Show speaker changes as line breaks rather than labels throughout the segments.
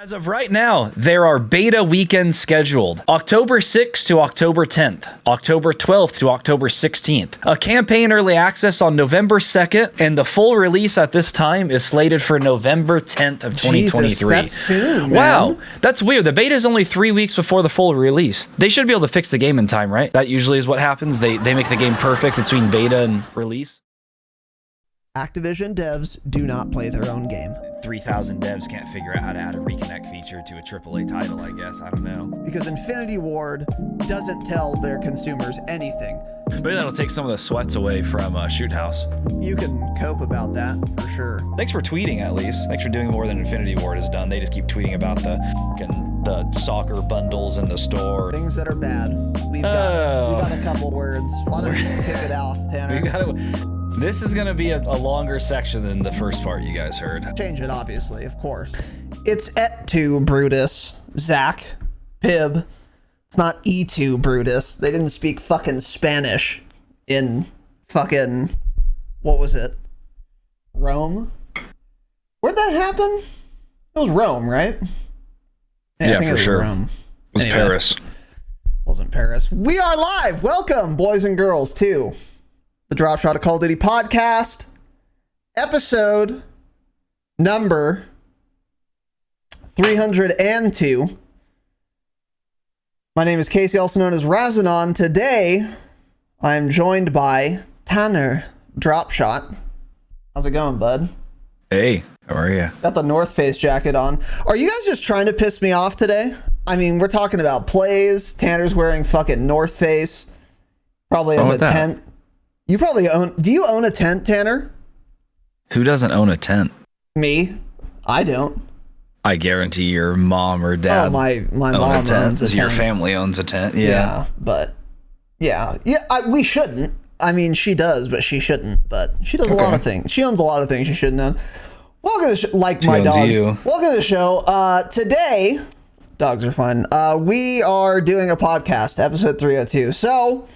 As of right now, there are beta weekends scheduled. October 6th to October 10th, October 12th to October 16th. A campaign early access on November 2nd, and the full release at this time is slated for November 10th of 2023.
Jesus, that's soon, man.
Wow, that's weird. The beta is only 3 weeks before the full release. They should be able to fix the game in time, right? That usually is what happens. They make the game perfect between beta and release.
Activision devs do not play their own game.
3,000 devs can't figure out how to add a reconnect feature to a AAA title, I guess. I don't know.
Because Infinity Ward doesn't tell their consumers anything.
Maybe that'll take some of the sweats away from Shoot House.
You can cope about that, for sure.
Thanks for tweeting, at least. Thanks for doing more than Infinity Ward has done. They just keep tweeting about the soccer bundles in the store.
Things that are bad. We've got a couple words. Why don't you kick it off, Tanner?
This is going to be a longer section than the first part you guys heard.
Change it, obviously, of course. It's Et2 Brutus, Zach, Pib. It's not E2 Brutus. They didn't speak fucking Spanish in fucking, what was it? Rome? Where'd that happen? It was Rome, right?
Yeah, for sure.
Rome.
It was anyway, Paris.
Wasn't Paris. We are live. Welcome, boys and girls, to the Dropshot of Call of Duty podcast, episode number 302. My name is Casey, also known as Razinon. Today, I am joined by Tanner Dropshot. How's it going, bud?
Hey, how are you?
Got the North Face jacket on. Are you guys just trying to piss me off today? I mean, we're talking about plays. Tanner's wearing fucking North Face. Probably has a tent. You probably own... Do you own a tent, Tanner?
Who doesn't own a tent?
Me. I don't.
I guarantee your mom or dad.
Oh, my mom owns a tent.
Your family owns a tent.
Yeah, but... Yeah, we shouldn't. I mean, she does, but she shouldn't. But she does a lot of things. She owns a lot of things she shouldn't own. Welcome to like my dogs. Welcome to the show. Today, dogs are fun. We are doing a podcast, episode 302. So,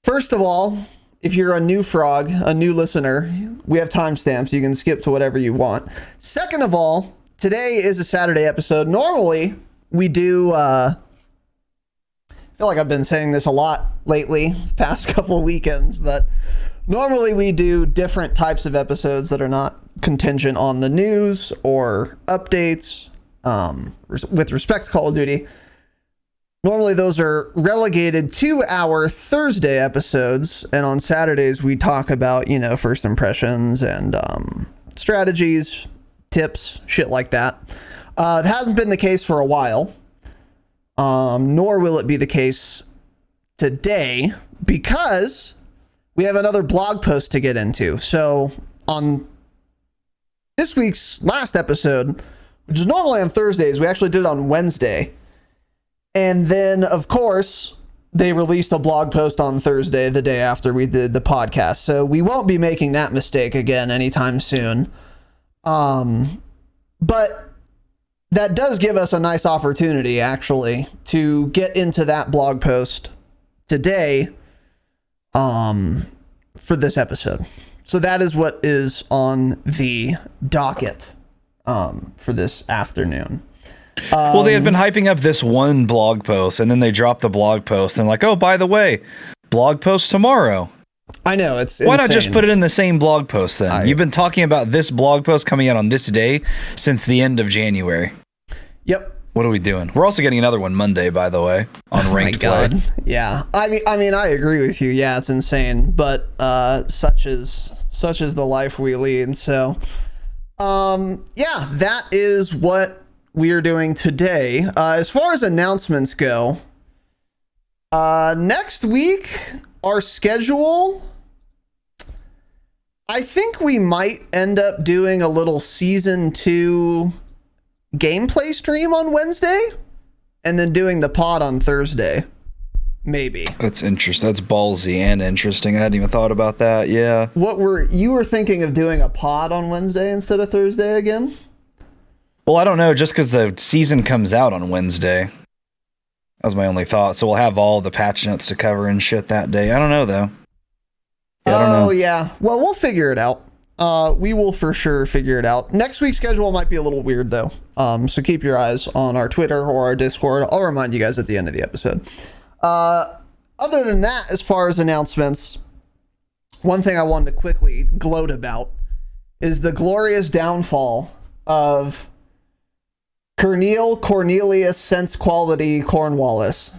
first of all, if you're a new frog, a new listener, we have timestamps. You can skip to whatever you want. Second of all, today is a Saturday episode. Normally, we do... I feel like I've been saying this a lot lately, past couple of weekends, but normally we do different types of episodes that are not contingent on the news or updates with respect to Call of Duty. Normally those are relegated to our Thursday episodes, and on Saturdays we talk about, first impressions and strategies, tips, shit like that. It hasn't been the case for a while, nor will it be the case today, because we have another blog post to get into. So on this week's last episode, which is normally on Thursdays, we actually did it on Wednesday. And then, of course, they released a blog post on Thursday, the day after we did the podcast. So we won't be making that mistake again anytime soon. But that does give us a nice opportunity, actually, to get into that blog post today for this episode. So that is what is on the docket for this afternoon.
Well, they had been hyping up this one blog post, and then they dropped the blog post, and like, oh, by the way, blog post tomorrow.
I know, it's
Why
insane.
not just put it in the same blog post then? You've been talking about this blog post coming out on this day since the end of January. Yep. What are we doing? We're also getting another one Monday, by the way, on ranked play.
Yeah. I mean, I agree with you. Yeah, it's insane, but such is the life we lead. So, yeah, that is what we are doing today. As far as announcements go, next week, our schedule, I think we might end up doing a little season 2 gameplay stream on Wednesday and then doing the pod on Thursday. Maybe.
That's interesting. That's ballsy and interesting. I hadn't even thought about that. Yeah.
You were thinking of doing a pod on Wednesday instead of Thursday again?
Well, I don't know, just because the season comes out on Wednesday. That was my only thought. So we'll have all the patch notes to cover and shit that day. I don't know, though.
Yeah, I don't know. Yeah. Well, we'll figure it out. We will for sure figure it out. Next week's schedule might be a little weird though. So keep your eyes on our Twitter or our Discord. I'll remind you guys at the end of the episode. Other than that, as far as announcements, one thing I wanted to quickly gloat about is the glorious downfall of Cornelius SenseQuality Cornwallis.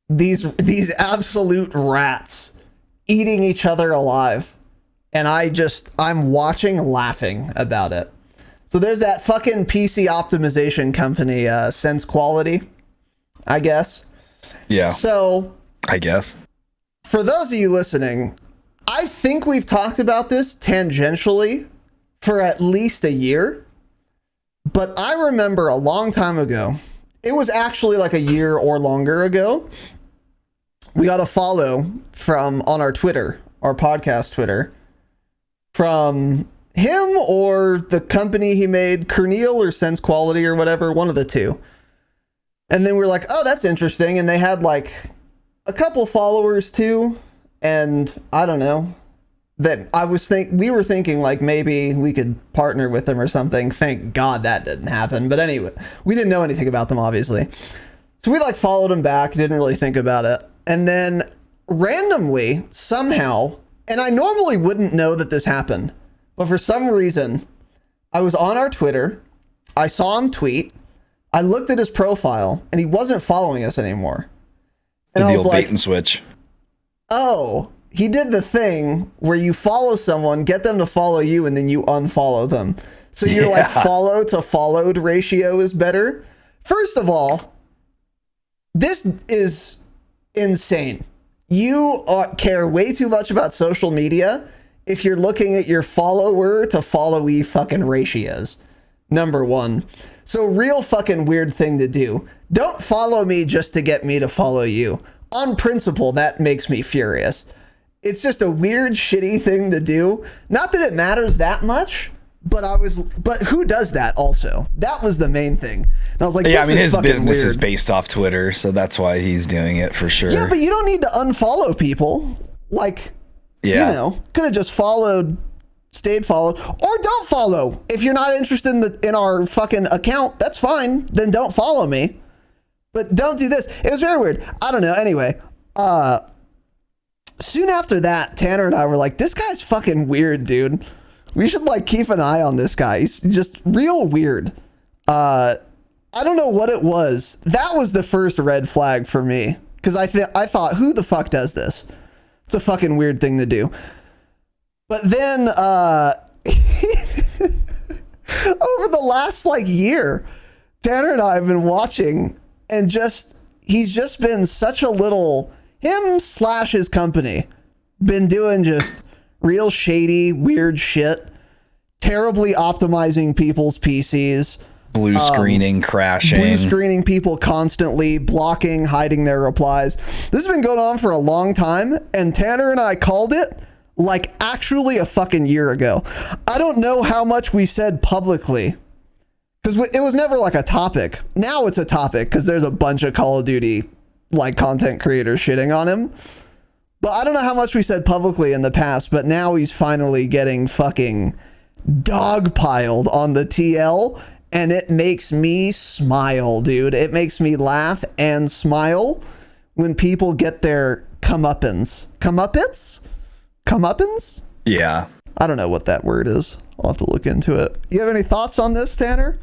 These absolute rats eating each other alive. And I'm watching laughing about it. So there's that fucking PC optimization company, SenseQuality, I guess.
Yeah.
So
I guess.
For those of you listening, I think we've talked about this tangentially for at least a year. But I remember a long time ago, it was actually like a year or longer ago, we got a follow on our Twitter, our podcast Twitter, from him or the company he made, Kernel or SenseQuality or whatever, one of the two. And then we're like, oh, that's interesting. And they had like a couple followers too. And I don't know, that we were thinking like maybe we could partner with them or something. Thank God that didn't happen. But anyway, we didn't know anything about them, obviously. So we like followed them back, didn't really think about it. And then randomly, somehow, and I normally wouldn't know that this happened, but for some reason, I was on our Twitter, I saw him tweet, I looked at his profile, and he wasn't following us anymore. And
I was
like,
bait and switch.
Oh, he did the thing where you follow someone, get them to follow you, and then you unfollow them. So your like follow to followed ratio is better. First of all, this is insane. You care way too much about social media if you're looking at your follower to followee fucking ratios. Number one. So real fucking weird thing to do. Don't follow me just to get me to follow you. On principle, that makes me furious. It's just a weird, shitty thing to do. Not that it matters that much, but who does that also? That was the main thing. And I was like,
yeah, I mean, his business
weird.
is based off Twitter, so that's why he's doing it for sure.
Yeah, but you don't need to unfollow people. Like, you know, could have just stayed followed, or don't follow. If you're not interested in our fucking account, that's fine. Then don't follow me. But don't do this. It was very weird. I don't know. Anyway, soon after that, Tanner and I were like, this guy's fucking weird, dude. We should like keep an eye on this guy. He's just real weird. I don't know what it was. That was the first red flag for me. Because I thought, who the fuck does this? It's a fucking weird thing to do. But then, over the last like year, Tanner and I have been watching, and he's just been such a little, his company, been doing just real shady, weird shit, terribly optimizing people's PCs.
Blue screening, crashing.
Blue screening people constantly, blocking, hiding their replies. This has been going on for a long time, and Tanner and I called it like actually a fucking year ago. I don't know how much we said publicly, because it was never like a topic. Now it's a topic because there's a bunch of Call of Duty like content creators shitting on him. But I don't know how much we said publicly in the past, but now he's finally getting fucking dogpiled on the TL. And it makes me smile, dude. It makes me laugh and smile when people get their comeuppance. Comeuppance?
Yeah.
I don't know what that word is. I'll have to look into it. You have any thoughts on this, Tanner?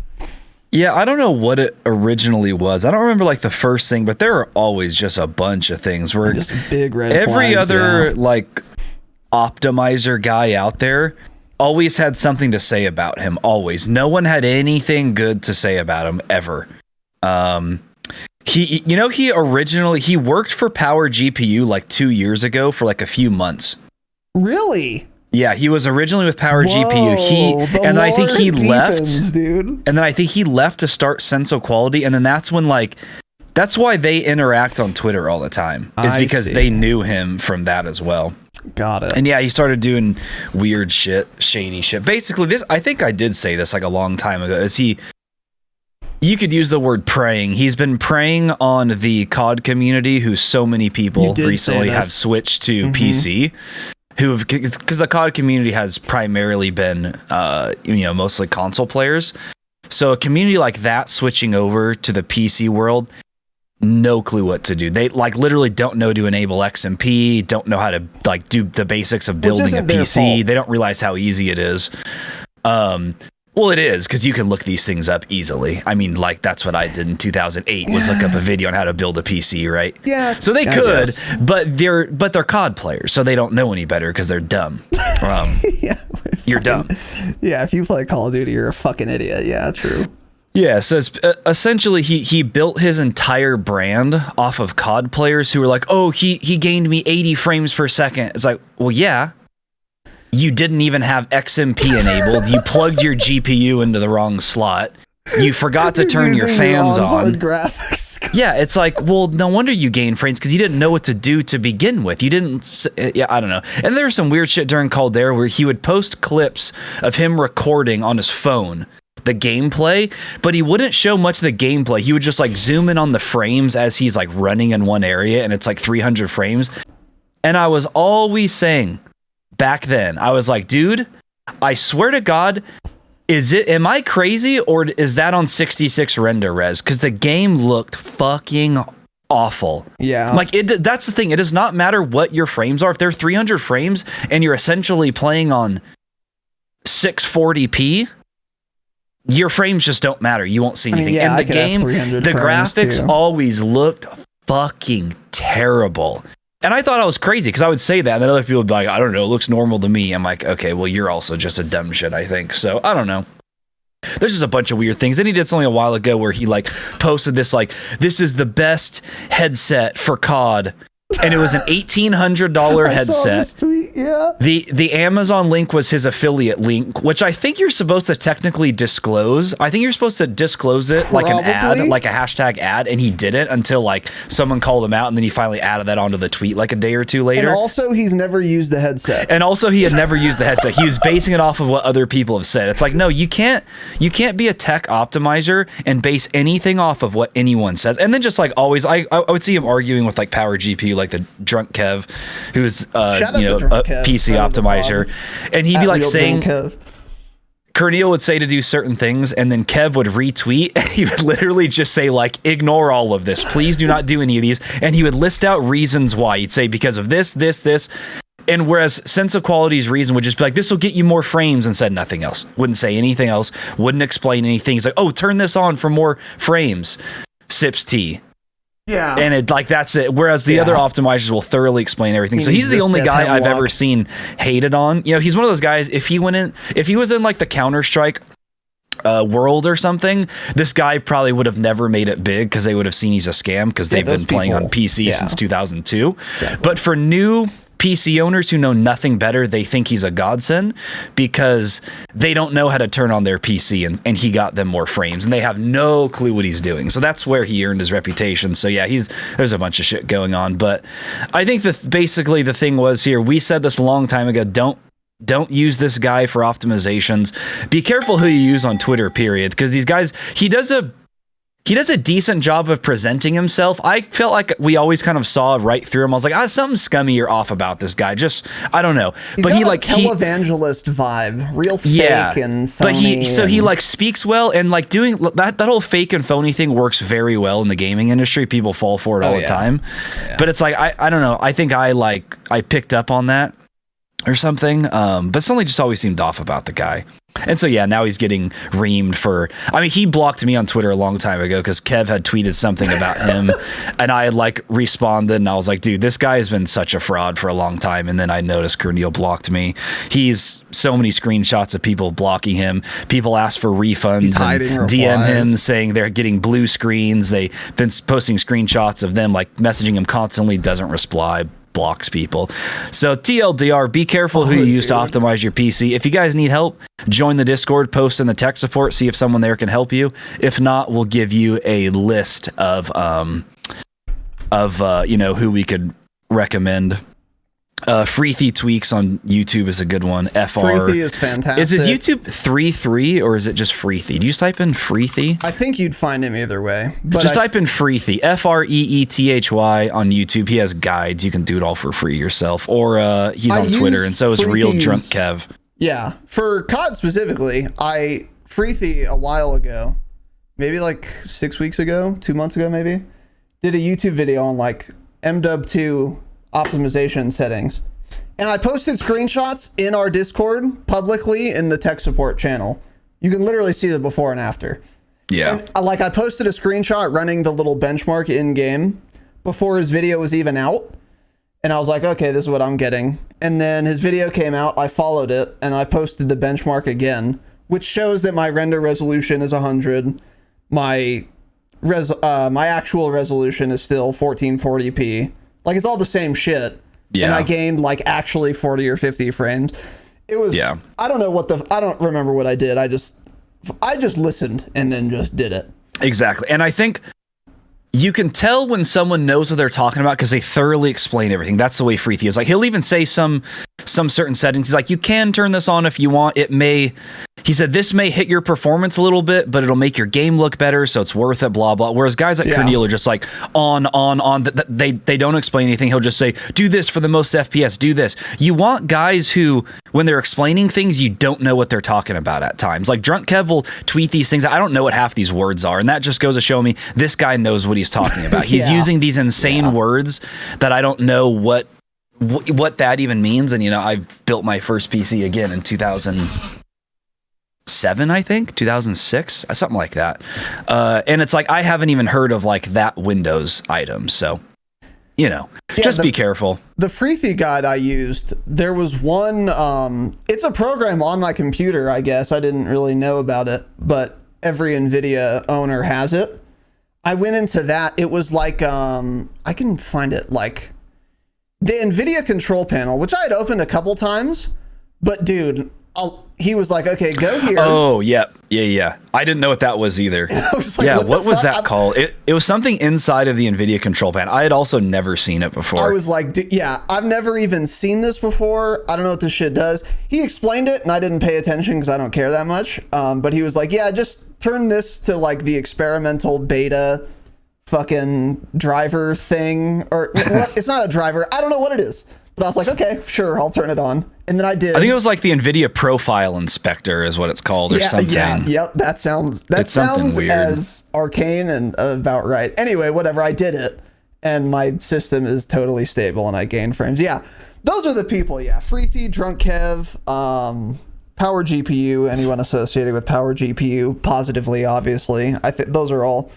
Yeah, I don't know what it originally was. I don't remember like the first thing, but there are always just a bunch of things where
just big red
every
flags,
other like optimizer guy out there always had something to say about him. Always. No one had anything good to say about him ever. He worked for Power GPU like 2 years ago for like a few months.
Really?
Yeah, he was originally with Power GPU. And I think he left, dude. And then I think he left to start SenseQuality, and then that's when that's why they interact on Twitter all the time. Is because they knew him from that as well.
Got it.
And yeah, he started doing weird shit, shady shit. Basically, I think I did say this like a long time ago. You could use the word preying. He's been preying on the COD community, who so many people recently have switched to PC. because the COD community has primarily been, mostly console players. So a community like that switching over to the PC world, no clue what to do. They like literally don't know to enable XMP, don't know how to like do the basics of building a PC. They don't realize how easy it is. Well, it is, because you can look these things up easily. I mean, like, that's what I did in 2008, was look up a video on how to build a PC, right?
Yeah.
So they could, but they're COD players, so they don't know any better because they're dumb.
Yeah,
you're dumb.
Yeah, if you play Call of Duty, you're a fucking idiot. Yeah, true.
Yeah, so essentially he built his entire brand off of COD players who were like, oh, he gained me 80 frames per second. It's like, well, yeah. You didn't even have XMP enabled. You plugged your GPU into the wrong slot. You forgot to turn your fans on.
Graphics.
Yeah, it's like, well, no wonder you gained frames, because you didn't know what to do to begin with. You didn't, I don't know. And there was some weird shit during Caldera where he would post clips of him recording on his phone the gameplay, but he wouldn't show much of the gameplay. He would just like zoom in on the frames as he's like running in one area, and it's like 300 frames. And I was always saying, back then, I was like, dude, I swear to God, am I crazy, or is that on 66 render res? Because the game looked fucking awful.
Yeah.
Like, that's the thing. It does not matter what your frames are. If they're 300 frames and you're essentially playing on 640p, your frames just don't matter. You won't see anything.
Yeah,
in the game, the graphics always looked fucking terrible. And I thought I was crazy because I would say that, and then other people would be like, I don't know, it looks normal to me. I'm like, okay, well, you're also just a dumb shit, I think. So I don't know. There's just a bunch of weird things. Then he did something a while ago where he like posted this, like, this is the best headset for COD. And it was an $1,800 headset.
Saw this tweet, yeah.
The Amazon link was his affiliate link, which I think you're supposed to technically disclose. I think you're supposed to disclose it like an ad, like a hashtag ad, and he didn't until like someone called him out, and then he finally added that onto the tweet like a day or two later.
And also, he's never used the headset.
And also, he had never used the headset. He was basing it off of what other people have said. It's like, no, you can't be a tech optimizer and base anything off of what anyone says. And then just like always, I would see him arguing with like Power GPU, like the drunk Kev, who's a PC optimizer, and he'd be like saying, Kerneal would say to do certain things, and then Kev would retweet, and he would literally just say like, ignore all of this, please do not do any of these, and he would list out reasons why. He'd say because of this, and whereas SenseQuality's reason would just be like, this will get you more frames, and said nothing else, wouldn't say anything else, wouldn't explain anything. He's like, oh, turn this on for more frames, sips tea.
Yeah.
And it like that's it. Whereas the other optimizers will thoroughly explain everything. So he's the only guy I've ever seen hated on. You know, he's one of those guys, if he was in like the Counter-Strike world or something, this guy probably would have never made it big because they would have seen he's a scam because they've been playing on PC since 2002. Exactly. But for new PC owners who know nothing better, they think he's a godsend because they don't know how to turn on their PC, and he got them more frames, and they have no clue what he's doing. So that's where he earned his reputation. So yeah, there's a bunch of shit going on. But I think that basically the thing was here, we said this a long time ago, don't use this guy for optimizations. Be careful who you use on Twitter, period, because these guys, he does a decent job of presenting himself. I felt like we always kind of saw right through him. I was like, something scummy or off about this guy. Just, I don't know.
He's got like televangelist vibe, real fake and phony.
But he like speaks well, and like doing that whole fake and phony thing works very well in the gaming industry. People fall for it all the time. Yeah. But it's like, I don't know. I think I picked up on that or something. But something just always seemed off about the guy. And so, yeah, now he's getting reamed for, I mean, he blocked me on Twitter a long time ago because Kev had tweeted something about him and I had like responded, and I was like, dude, this guy has been such a fraud for a long time. And then I noticed Kerneal blocked me. He's so many screenshots of people blocking him. People ask for refunds and DM him saying they're getting blue screens. They've been posting screenshots of them like messaging him constantly, doesn't reply, blocks people. So TLDR, be careful who you use to optimize your PC. If you guys need help, join the Discord, post in the tech support, see if someone there can help you. If not, we'll give you a list of who we could recommend. Freethy Tweaks on YouTube is a good one.
Freethy is fantastic.
Is his YouTube 3 or is it just Freethy? Do you just type in Freethy?
I think you'd find him either way. But
just type in Freethy, Freethy on YouTube. He has guides. You can do it all for free yourself. Or he's on Twitter, and so is Real Drunk Kev.
Yeah. For COD specifically, Freethy a while ago, maybe like 6 weeks ago, 2 months ago maybe, did a YouTube video on like MW2 optimization settings, and I posted screenshots in our Discord publicly in the tech support channel. You can literally see the before and after.
Yeah.
And, I posted a screenshot running the little benchmark in game before his video was even out, and I was like, okay, this is what I'm getting. And then his video came out, I followed it, and I posted the benchmark again, which shows that my render resolution is 100. My actual resolution is still 1440p. Like, it's all the same shit. Yeah. And I gained like actually 40 or 50 frames. It was, I don't remember what I did. I just listened and then just did it.
Exactly. And I think you can tell when someone knows what they're talking about because they thoroughly explain everything. That's the way Freethy is. Like, he'll even say some certain settings. He's like, you can turn this on if you want. He said, this may hit your performance a little bit, but it'll make your game look better, so it's worth it, blah, blah. Whereas guys like Cornel are just like, on. They don't explain anything. He'll just say, do this for the most FPS, do this. You want guys who, when they're explaining things, you don't know what they're talking about at times. Like, Drunk Kev will tweet these things. I don't know what half these words are, and that just goes to show me this guy knows what he's talking about. He's using these insane words that I don't know what that even means. And, I built my first PC again in 2007, I think 2006, something like that. And it's like, I haven't even heard of like that Windows item. So, just be careful.
The Freethy guide I used, there was one, it's a program on my computer, I guess. I didn't really know about it, but every NVIDIA owner has it. I went into that. It was like, I can find it, like the NVIDIA control panel, which I had opened a couple times, but dude, he was like, okay, go here.
Oh, yeah. I didn't know what that was either. Was like, what was that called? It was something inside of the NVIDIA control panel. I had also never seen it before.
I was like, I've never even seen this before. I don't know what this shit does. He explained it, and I didn't pay attention because I don't care that much. But he was like, just turn this to like the experimental beta fucking driver thing. Or it's not a driver. I don't know what it is. But I was like, okay, sure, I'll turn it on. And then I did.
I think it was like the NVIDIA Profile Inspector is what it's called, or something.
Yep, that sounds weird. As arcane and about right. Anyway, whatever, I did it, and my system is totally stable, and I gained frames. Yeah, those are the people, Freethy, Drunk Kev, Power GPU, anyone associated with Power GPU, positively, obviously. I think those are all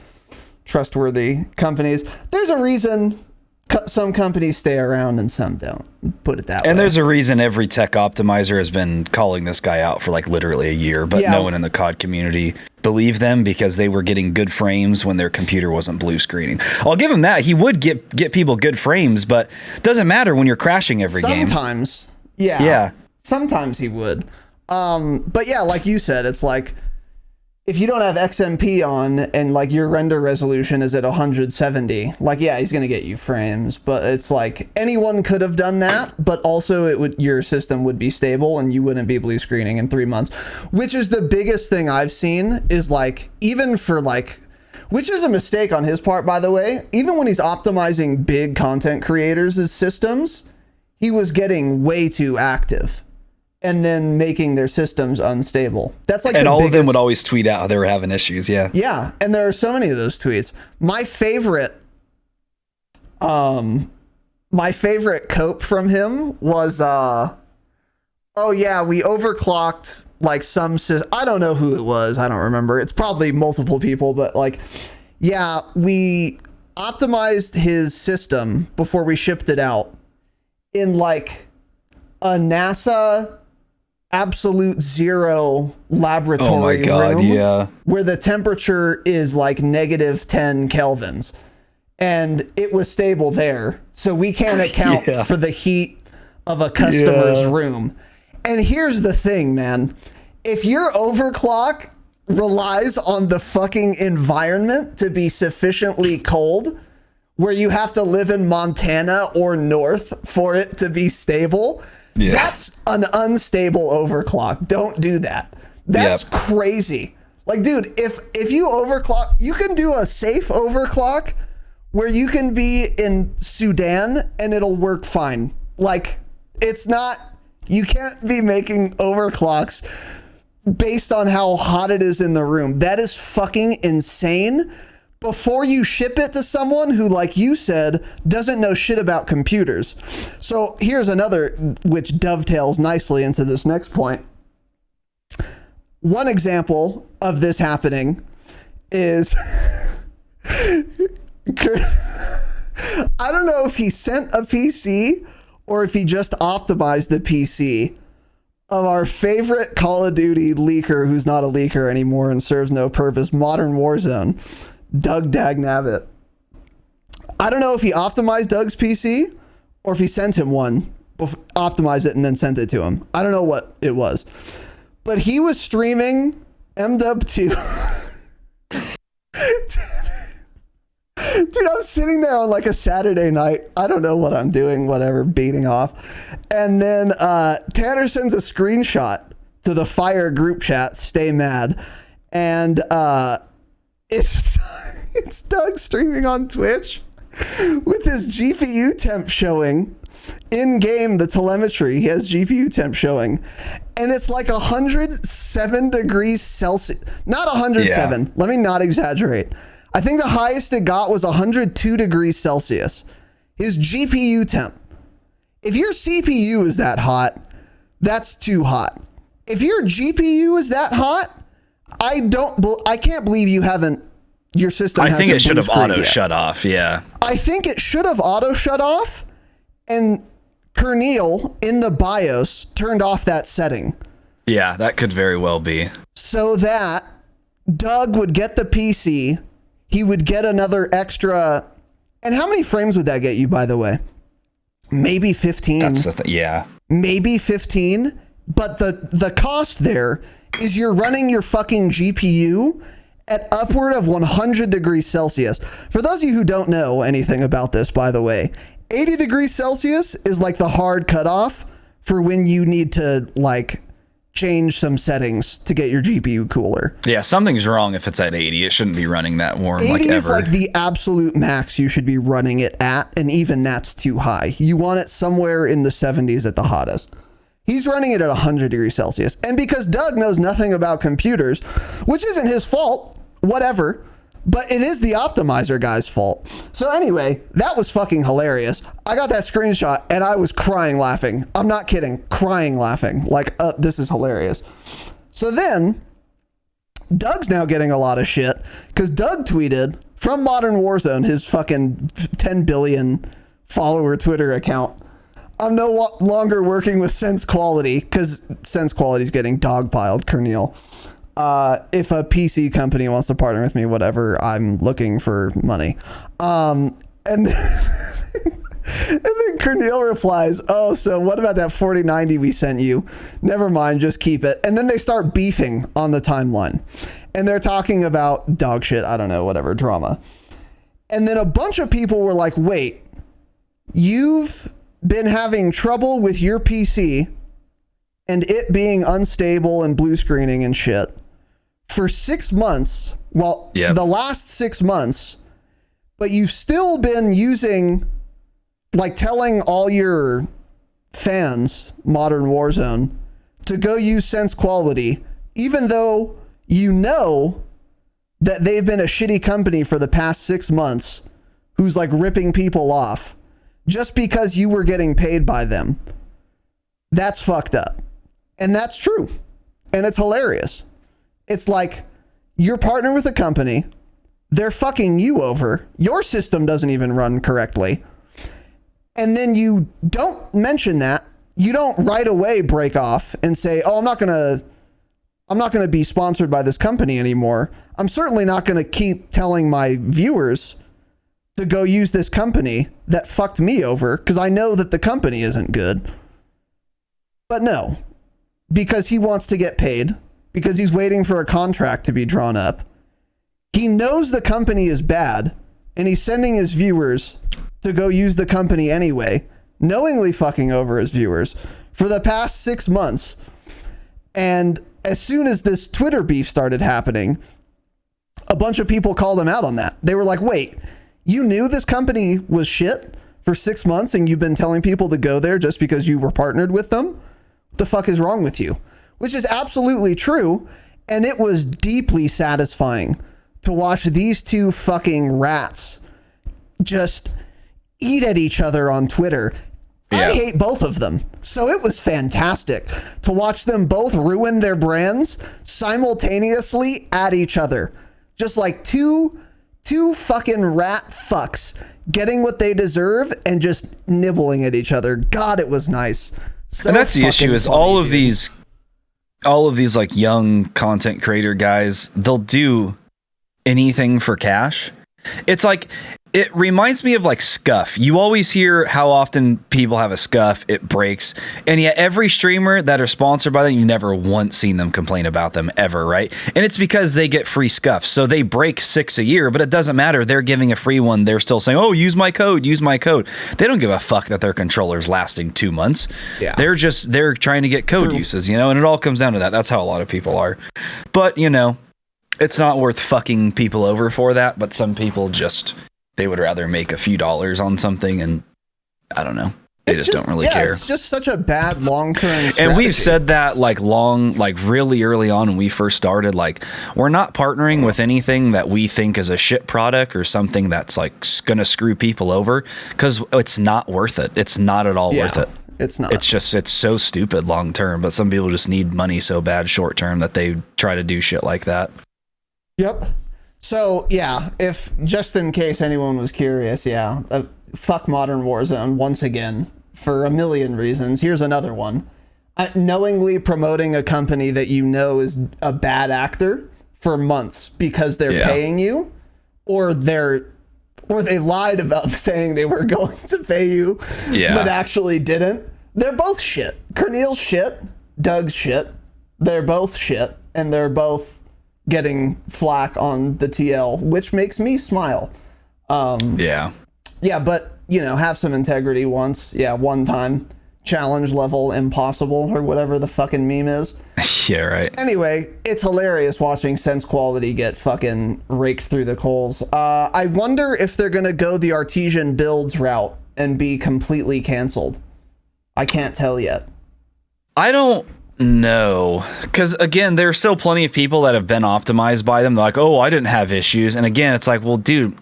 trustworthy companies. There's a reason some companies stay around and some don't, put it that way.
And there's a reason every tech optimizer has been calling this guy out for like literally a year, but no one in the COD community believed them because they were getting good frames when their computer wasn't blue screening. I'll give him that. He would get people good frames, but it doesn't matter when you're crashing every game.
Sometimes. Yeah. Sometimes he would. But yeah, like you said, it's like, if you don't have XMP on and like your render resolution is at 170, like, he's going to get you frames, but it's like anyone could have done that, but also your system would be stable and you wouldn't be blue screening in 3 months, which is the biggest thing I've seen is like, even for like, which is a mistake on his part, by the way, even when he's optimizing big content creators' systems, he was getting way too active. And then making their systems unstable. That's like,
and all of them would always tweet out how they were having issues.
Yeah, and there are so many of those tweets. My favorite cope from him was, we overclocked like I don't know who it was. I don't remember. It's probably multiple people, but like, we optimized his system before we shipped it out in like a NASA absolute zero laboratory room where the temperature is like -10 kelvins, and it was stable there, so we can't account for the heat of a customer's room. And here's the thing, man, if your overclock relies on the fucking environment to be sufficiently cold, where you have to live in Montana or north for it to be stable. Yeah. That's an unstable overclock. Don't do that. That's crazy. Like, dude, if you overclock, you can do a safe overclock where you can be in Sudan and it'll work fine. Like, it's not, you can't be making overclocks based on how hot it is in the room. That is fucking insane. Before you ship it to someone who, like you said, doesn't know shit about computers. So here's another, which dovetails nicely into this next point. One example of this happening is I don't know if he sent a PC or if he just optimized the PC of our favorite Call of Duty leaker, who's not a leaker anymore and serves no purpose, Modern Warzone, Doug Dagnabbit. I don't know if he optimized Doug's PC or if he sent him one, optimized it and then sent it to him. I don't know what it was. But he was streaming MW2. Dude, I'm sitting there on like a Saturday night. I don't know what I'm doing, whatever, beating off. And then Tanner sends a screenshot to the Fire group chat, Stay Mad. And it's Doug streaming on Twitch with his GPU temp showing. In-game, the telemetry, he has GPU temp showing. And it's like 107 degrees Celsius. Not 107. Yeah. Let me not exaggerate. I think the highest it got was 102 degrees Celsius. His GPU temp. If your CPU is that hot, that's too hot. If your GPU is that hot, I can't believe you haven't, your system hasn't.
I think it should have auto shut off. Yeah.
I think it should have auto shut off, and Kernel in the BIOS turned off that setting.
Yeah, that could very well be.
So that Doug would get the PC, he would get another extra. And how many frames would that get you, by the way? Maybe 15.
That's the thing. Yeah.
Maybe 15. But the cost there is you're running your fucking GPU at upward of 100 degrees Celsius. For those of you who don't know anything about this, by the way, 80 degrees Celsius is like the hard cutoff for when you need to like change some settings to get your GPU cooler.
Yeah, something's wrong if it's at 80. It shouldn't be running that warm
80
like ever.
is like the absolute max you should be running it at, and even that's too high. You want it somewhere in the 70s at the hottest. He's running it at 100 degrees Celsius. And because Doug knows nothing about computers, which isn't his fault, whatever, but it is the optimizer guy's fault. So anyway, that was fucking hilarious. I got that screenshot and I was crying laughing. I'm not kidding. Crying laughing. Like, this is hilarious. So then Doug's now getting a lot of shit because Doug tweeted from Modern Warzone, his fucking 10 billion follower Twitter account, I'm no longer working with SenseQuality because SenseQuality is getting dogpiled, Kernel. If a PC company wants to partner with me, whatever, I'm looking for money. And then Kernel replies, oh, so what about that 4090 we sent you? Never mind, just keep it. And then they start beefing on the timeline. And they're talking about dog shit, I don't know, whatever, drama. And then a bunch of people were like, wait, you've been having trouble with your PC and it being unstable and blue screening and shit for 6 months. Well, the last 6 months, but you've still been using, like, telling all your fans, Modern Warzone, to go use SenseQuality, even though you know that they've been a shitty company for the past 6 months who's like ripping people off just because you were getting paid by them. That's fucked up. And that's true. And it's hilarious. It's like you're partnered with a company. They're fucking you over. Your system doesn't even run correctly. And then you don't mention that. You don't right away break off and say, oh, I'm not going to be sponsored by this company anymore. I'm certainly not going to keep telling my viewers to go use this company that fucked me over because I know that the company isn't good. But no, because he wants to get paid, because he's waiting for a contract to be drawn up. He knows the company is bad and he's sending his viewers to go use the company anyway, knowingly fucking over his viewers for the past 6 months. And as soon as this Twitter beef started happening, a bunch of people called him out on that. They were like, wait, you knew this company was shit for 6 months and you've been telling people to go there just because you were partnered with them? What the fuck is wrong with you? Which is absolutely true. And it was deeply satisfying to watch these two fucking rats just eat at each other on Twitter. Yeah. I hate both of them. So it was fantastic to watch them both ruin their brands simultaneously at each other. Just like two fucking rat fucks getting what they deserve and just nibbling at each other. God, it was nice. So
and that's the issue is funny, all of these like young content creator guys, they'll do anything for cash. It's like, it reminds me of like scuff. You always hear how often people have a scuff, it breaks. And yet every streamer that are sponsored by them, you've never once seen them complain about them ever, right? And it's because they get free scuffs. So they break 6 a year, but it doesn't matter. They're giving a free one. They're still saying, oh, use my code. They don't give a fuck that their controller's lasting 2 months. Yeah. They're trying to get code uses, and it all comes down to that. That's how a lot of people are. But, it's not worth fucking people over for that. But some people they would rather make a few dollars on something, and I don't know. They just don't really care.
It's just such a bad long-term strategy.
And we've said that really early on when we first started, we're not partnering with anything that we think is a shit product or something that's going to screw people over, because it's not worth it. It's not at all worth it.
It's not.
It's so stupid long-term, but some people just need money so bad short-term that they try to do shit like that.
Yep. So, yeah, if just in case anyone was curious, fuck Modern Warzone once again for a million reasons. Here's another one. Knowingly promoting a company that is a bad actor for months because they're paying you, or they lied about saying they were going to pay you, but actually didn't. They're both shit. Corneel's shit. Doug's shit. They're both shit, and they're both getting flack on the TL, which makes me smile. Yeah, but have some integrity once. One time, challenge level impossible, or whatever the fucking meme is.
Yeah, right.
Anyway, it's hilarious watching SenseQuality get fucking raked through the coals. I wonder if they're gonna go the artesian builds route and be completely canceled. I can't tell yet.
I don't know, because again, there's still plenty of people that have been optimized by them. They're like, oh, I didn't have issues. And again, it's like, well, dude,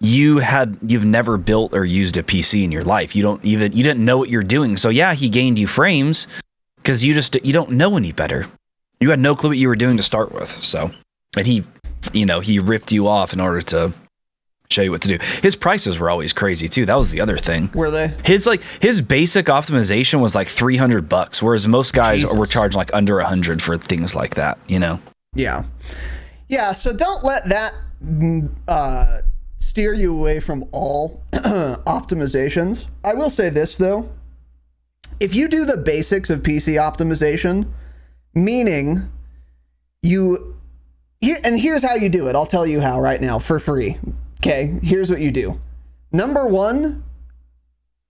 you've never built or used a PC in your life. You didn't know what you're doing. So yeah, he gained you frames because you don't know any better. You had no clue what you were doing to start with. So, and he ripped you off in order to show you what to do. His prices were always crazy too. That was the other thing.
Were they?
His basic optimization was like $300, whereas most guys were charging like under $100 for things like that.
Yeah. So don't let that steer you away from all optimizations. I will say this though: if you do the basics of PC optimization, meaning here's how you do it. I'll tell you how right now for free. Okay, here's what you do. Number one,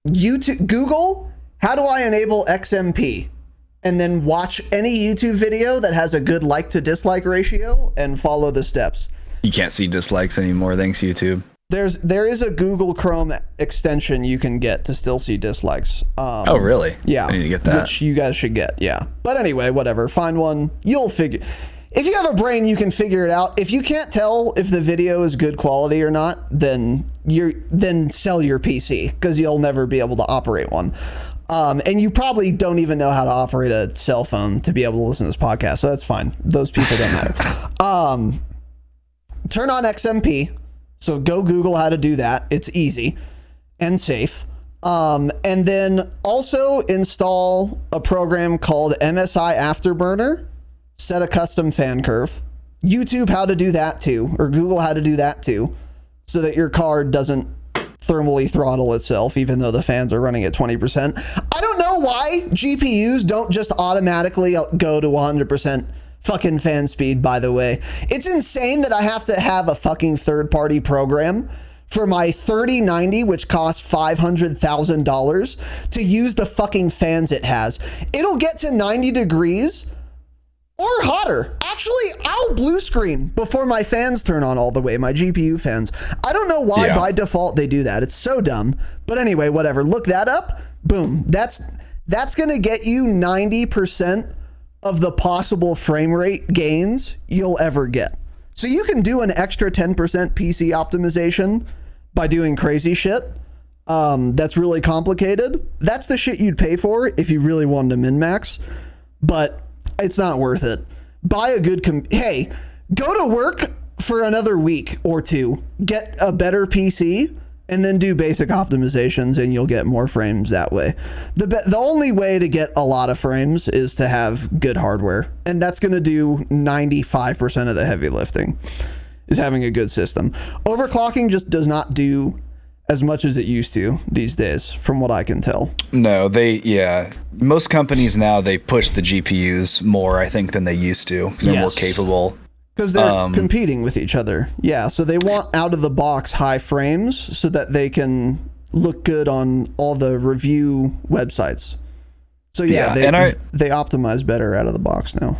Google, how do I enable XMP? And then watch any YouTube video that has a good like to dislike ratio and follow the steps.
You can't see dislikes anymore, thanks YouTube.
There is a Google Chrome extension you can get to still see dislikes.
Oh, really?
Yeah.
I need to get that.
Which you guys should get, yeah. But anyway, whatever. Find one. You'll figure... If you have a brain, you can figure it out. If you can't tell if the video is good quality or not, then sell your PC, because you'll never be able to operate one. And you probably don't even know how to operate a cell phone to be able to listen to this podcast, so that's fine. Those people don't matter. Turn on XMP. So go Google how to do that. It's easy and safe. And then also install a program called MSI Afterburner. Set a custom fan curve. YouTube how to do that too, or Google how to do that too, so that your card doesn't thermally throttle itself even though the fans are running at 20%. I don't know why GPUs don't just automatically go to 100% fucking fan speed, by the way. It's insane that I have to have a fucking third-party program for my 3090, which costs $500,000, to use the fucking fans it has. It'll get to 90 degrees or hotter. Actually, I'll blue screen before my fans turn on all the way, my GPU fans. I don't know why by default they do that. It's so dumb. But anyway, whatever. Look that up. Boom. That's going to get you 90% of the possible frame rate gains you'll ever get. So you can do an extra 10% PC optimization by doing crazy shit. That's really complicated. That's the shit you'd pay for if you really wanted to min-max, but it's not worth it. Buy a good hey, go to work for another week or two, get a better PC, and then do basic optimizations, and you'll get more frames that way. The only way to get a lot of frames is to have good hardware, and that's going to do 95% of the heavy lifting, is having a good system. Overclocking just does not do as much as it used to these days, from what I can tell.
No, most companies now, they push the GPUs more, I think, than they used to, because they're more capable.
Because they're competing with each other. Yeah, so they want out-of-the-box high frames so that they can look good on all the review websites. So they optimize better out of the box now.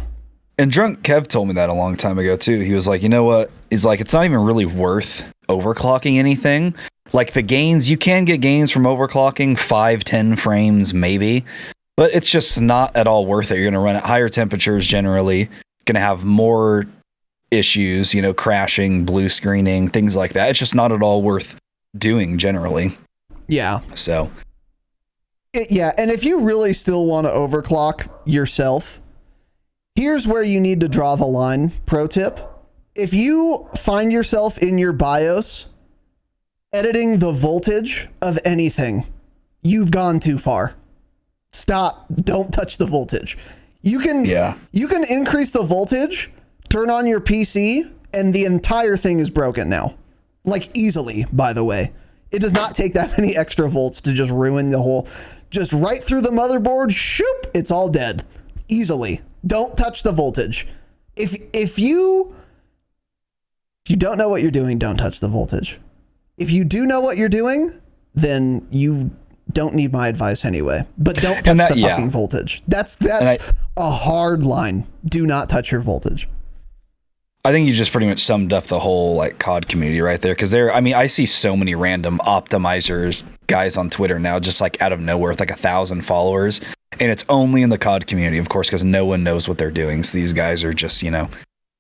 And Drunk Kev told me that a long time ago, too. He was like, you know what? He's like, it's not even really worth overclocking anything. Like, the gains, you can get gains from overclocking, 5-10 frames, maybe. But it's just not at all worth it. You're going to run at higher temperatures generally. Going to have more issues, crashing, blue screening, things like that. It's just not at all worth doing generally.
Yeah.
So.
And if you really still want to overclock yourself, here's where you need to draw the line. Pro tip. If you find yourself in your BIOS editing the voltage of anything, you've gone too far. Stop. Don't touch the voltage. You can increase the voltage, turn on your PC, and the entire thing is broken now. Like, easily, by the way. It does not take that many extra volts to just ruin the whole, just right through the motherboard, shoop, it's all dead. Easily. Don't touch the voltage. If you don't know what you're doing, don't touch the voltage. If you do know what you're doing, then you don't need my advice anyway. But don't touch the fucking voltage. That's a hard line. Do not touch your voltage.
I think you just pretty much summed up the whole COD community right there. Because I see so many random optimizers guys on Twitter now, just out of nowhere with 1,000 followers. And it's only in the COD community, of course, because no one knows what they're doing. So these guys are just,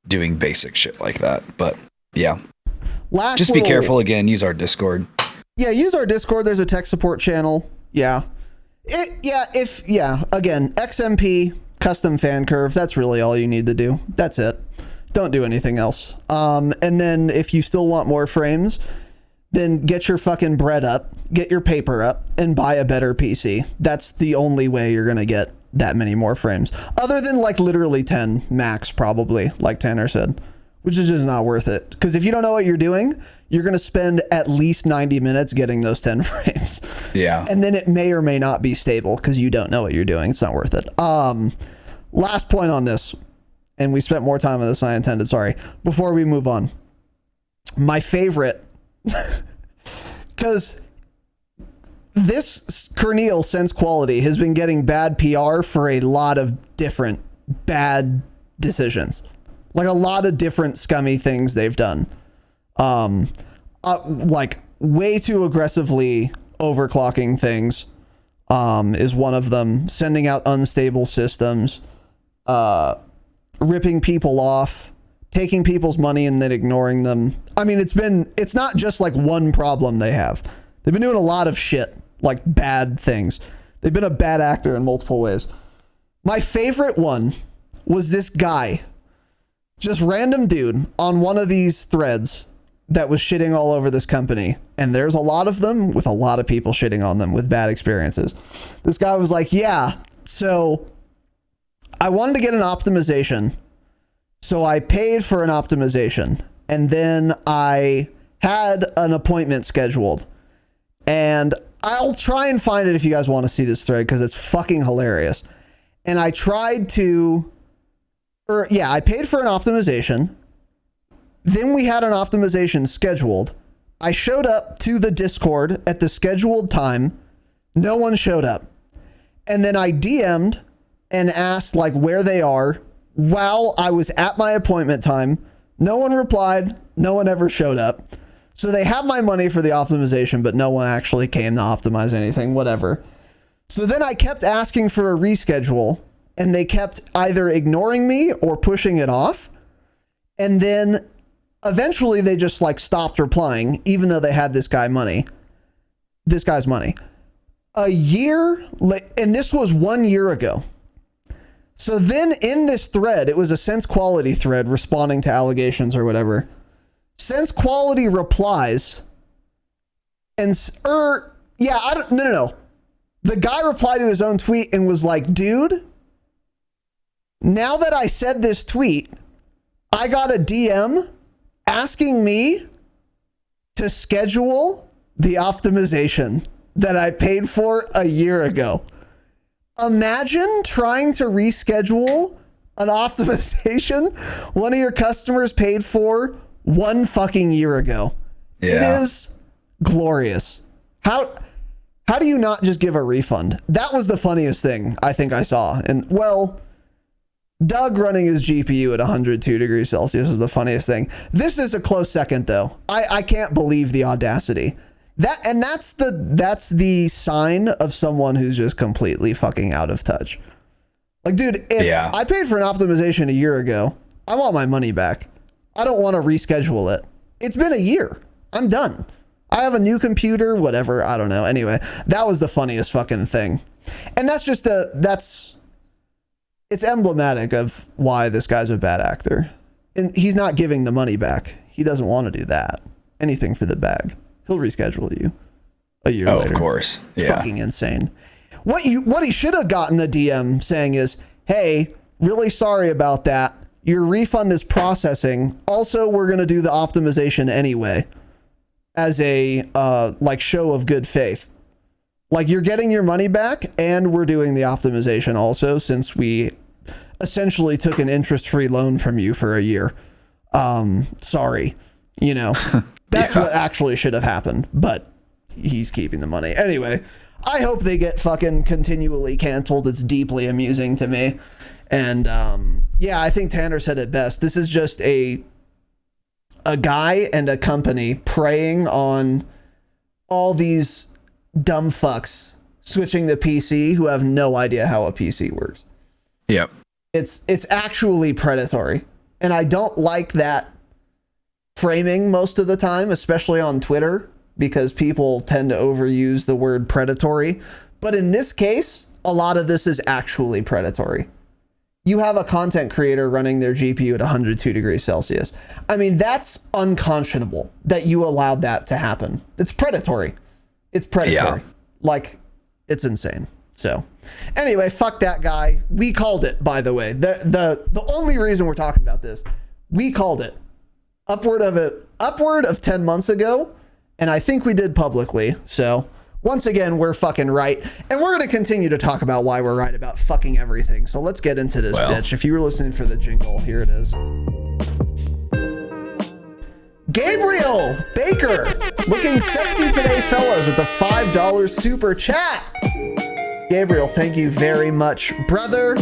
doing basic shit like that. But yeah. Be careful again. Use our Discord.
Yeah, use our Discord. There's a tech support channel. Yeah. Again, XMP, custom fan curve. That's really all you need to do. That's it. Don't do anything else. And then if you still want more frames, then get your fucking bread up, get your paper up, and buy a better PC. That's the only way you're going to get that many more frames. Other than literally 10 max, probably, like Tanner said, which is just not worth it. Because if you don't know what you're doing, you're going to spend at least 90 minutes getting those 10 frames.
Yeah.
And then it may or may not be stable because you don't know what you're doing. It's not worth it. Last point on this. And we spent more time on this than I intended. Sorry. Before we move on, my favorite, because this Kernel SenseQuality has been getting bad PR for a lot of different bad decisions, a lot of different scummy things they've done, way too aggressively overclocking things, is one of them. Sending out unstable systems, ripping people off, taking people's money and then ignoring them. I mean, it's not just one problem they have. They've been doing a lot of shit, bad things. They've been a bad actor in multiple ways. My favorite one was this guy, just random dude on one of these threads that was shitting all over this company. And there's a lot of them with a lot of people shitting on them with bad experiences. This guy was like, yeah, so I wanted to get an optimization, so I paid for an optimization, and then I had an appointment scheduled. And I'll try and find it if you guys want to see this thread, because it's fucking hilarious. And I tried to, I paid for an optimization. Then we had an optimization scheduled, I showed up to the Discord at the scheduled time. No one showed up. And then I DM'd and asked like where they are while I was at my appointment time. No one replied. No one ever showed up. So they have my money for the optimization, but no one actually came to optimize anything, whatever. So then I kept asking for a reschedule, and they kept either ignoring me or pushing it off. And then eventually they just like stopped replying, even though they had this guy's money. A year, and this was 1 year ago. So then in this thread, it was a SenseQuality thread responding to allegations or whatever. SenseQuality replies and, no. The guy replied to his own tweet and was like, dude, now that I said this tweet, I got a DM asking me to schedule the optimization that I paid for a year ago. Imagine trying to reschedule an optimization one of your customers paid for 1 fucking year ago. Yeah. It is glorious. How do you not just give a refund? That was the funniest thing I think I saw. And well, Doug running his GPU at 102 degrees Celsius was the funniest thing. This is a close second though. I can't believe the audacity. That's the sign of someone who's just completely fucking out of touch. Like, dude, if I paid for an optimization a year ago, I want my money back. I don't want to reschedule it. It's been a year. I'm done. I have a new computer, whatever. I don't know. Anyway, that was the funniest fucking thing. And that's just it's emblematic of why this guy's a bad actor. And he's not giving the money back. He doesn't want to do that. Anything for the bag. He'll reschedule you a year later.
Of course.
Yeah. Fucking insane. What he should have gotten a DM saying is, hey, really sorry about that. Your refund is processing. Also, we're going to do the optimization anyway as a like show of good faith. Like, you're getting your money back and we're doing the optimization also, since we essentially took an interest-free loan from you for a year. Sorry, that's what actually should have happened, but he's keeping the money. Anyway, I hope they get fucking continually canceled. It's deeply amusing to me. And I think Tanner said it best. This is just a guy and a company preying on all these dumb fucks switching to PC who have no idea how a PC works.
Yep.
It's actually predatory. And I don't like that framing most of the time, especially on Twitter, because people tend to overuse the word predatory. But in this case, a lot of this is actually predatory. You have a content creator running their GPU at 102 degrees Celsius. I mean, that's unconscionable that you allowed that to happen. It's predatory. It's predatory. Yeah. Like, it's insane. So anyway, fuck that guy. We called it, by the way. The only reason we're talking about this, we called it upward of 10 months ago. And I think we did publicly. So once again, we're fucking right. And we're going to continue to talk about why we're right about fucking everything. So let's get into this, bitch. If you were listening for the jingle, here it is. Gabriel Baker, looking sexy today, fellas, with the $5 super chat. Gabriel, thank you very much, brother.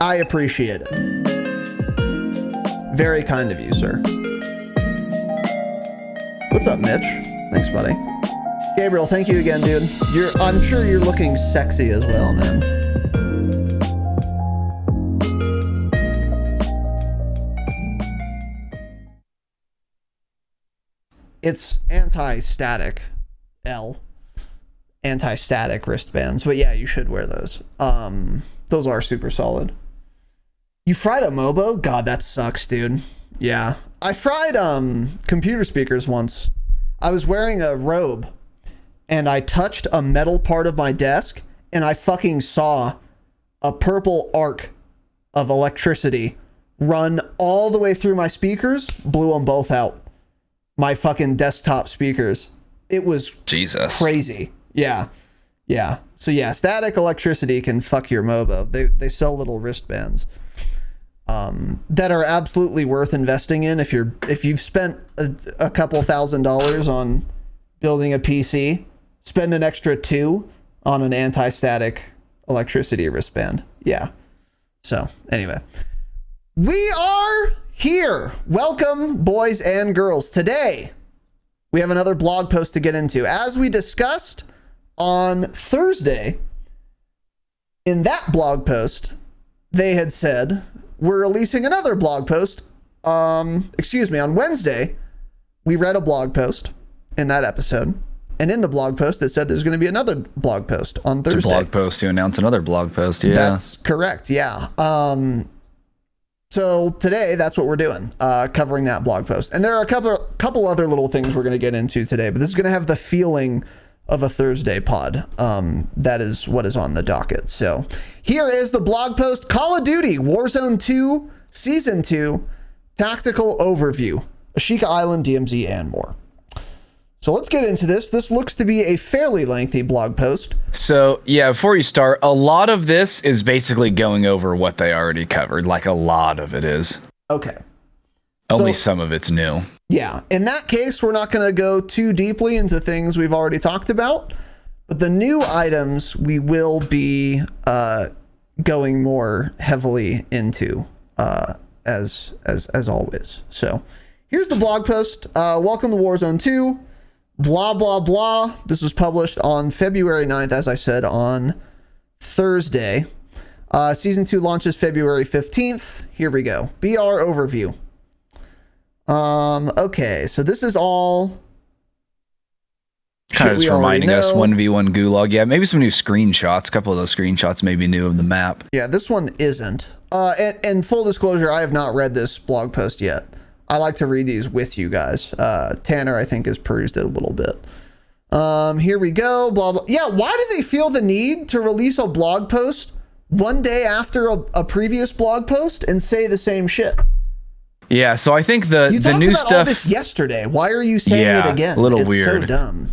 I appreciate it. Very kind of you, sir. What's up, Mitch? Thanks, buddy. Gabriel, thank you again, dude. I'm sure you're looking sexy as well, man. It's anti-static anti-static wristbands, but yeah, you should wear those. Those are super solid. You fried a Mobo? God, that sucks, dude. Yeah. I fried computer speakers once. I was wearing a robe and I touched a metal part of my desk and I fucking saw a purple arc of electricity run all the way through my speakers, blew them both out. My fucking desktop speakers. It was Jesus crazy. Yeah. Yeah. So yeah, static electricity can fuck your Mobo. They sell little wristbands. that are absolutely worth investing in. If you've spent a couple $1,000s on building a PC, spend an extra $2 on an anti-static electricity wristband. Yeah. So anyway, we are here. Welcome, boys and girls. Today, we have another blog post to get into. As we discussed on Thursday, in that blog post, they had said, we're releasing another blog post. On Wednesday, we read a blog post in that episode. And in the blog post, it said there's going to be another blog post on Thursday.
It's a blog post to announce another blog post, yeah.
That's correct, yeah. So today, that's what we're doing, covering that blog post. And there are a couple other little things we're going to get into today, but this is going to have the feeling of a Thursday pod. That is what is on the docket. So here is the blog post: Call of Duty Warzone 2 Season 2 Tactical Overview, Ashika Island, DMZ, and more. So let's get into this. This looks to be a fairly lengthy blog post.
So yeah, before you start, a lot of this is basically going over what they already covered. Like a lot of it is.
Okay.
Only some of it's new.
Yeah. In that case, we're not going to go too deeply into things we've already talked about, but the new items we will be going more heavily into as always. So here's the blog post. Welcome to Warzone 2. Blah, blah, blah. This was published on February 9th, as I said, on Thursday. Season 2 launches February 15th. Here we go. BR overview. Okay, so this is all
kind of just reminding us 1v1 gulag. Yeah, maybe some new screenshots. A couple of those screenshots may be new of the map.
Yeah, this one isn't. And full disclosure, I have not read this blog post yet. I like to read these with you guys. Tanner, I think, has perused it a little bit. Here we go. Blah, blah. Yeah, why do they feel the need to release a blog post one day after a previous blog post and say the same shit?
Yeah, so I think the new
talked about
stuff
all this yesterday. Why are you saying it again?
A little
it's
weird.
So dumb.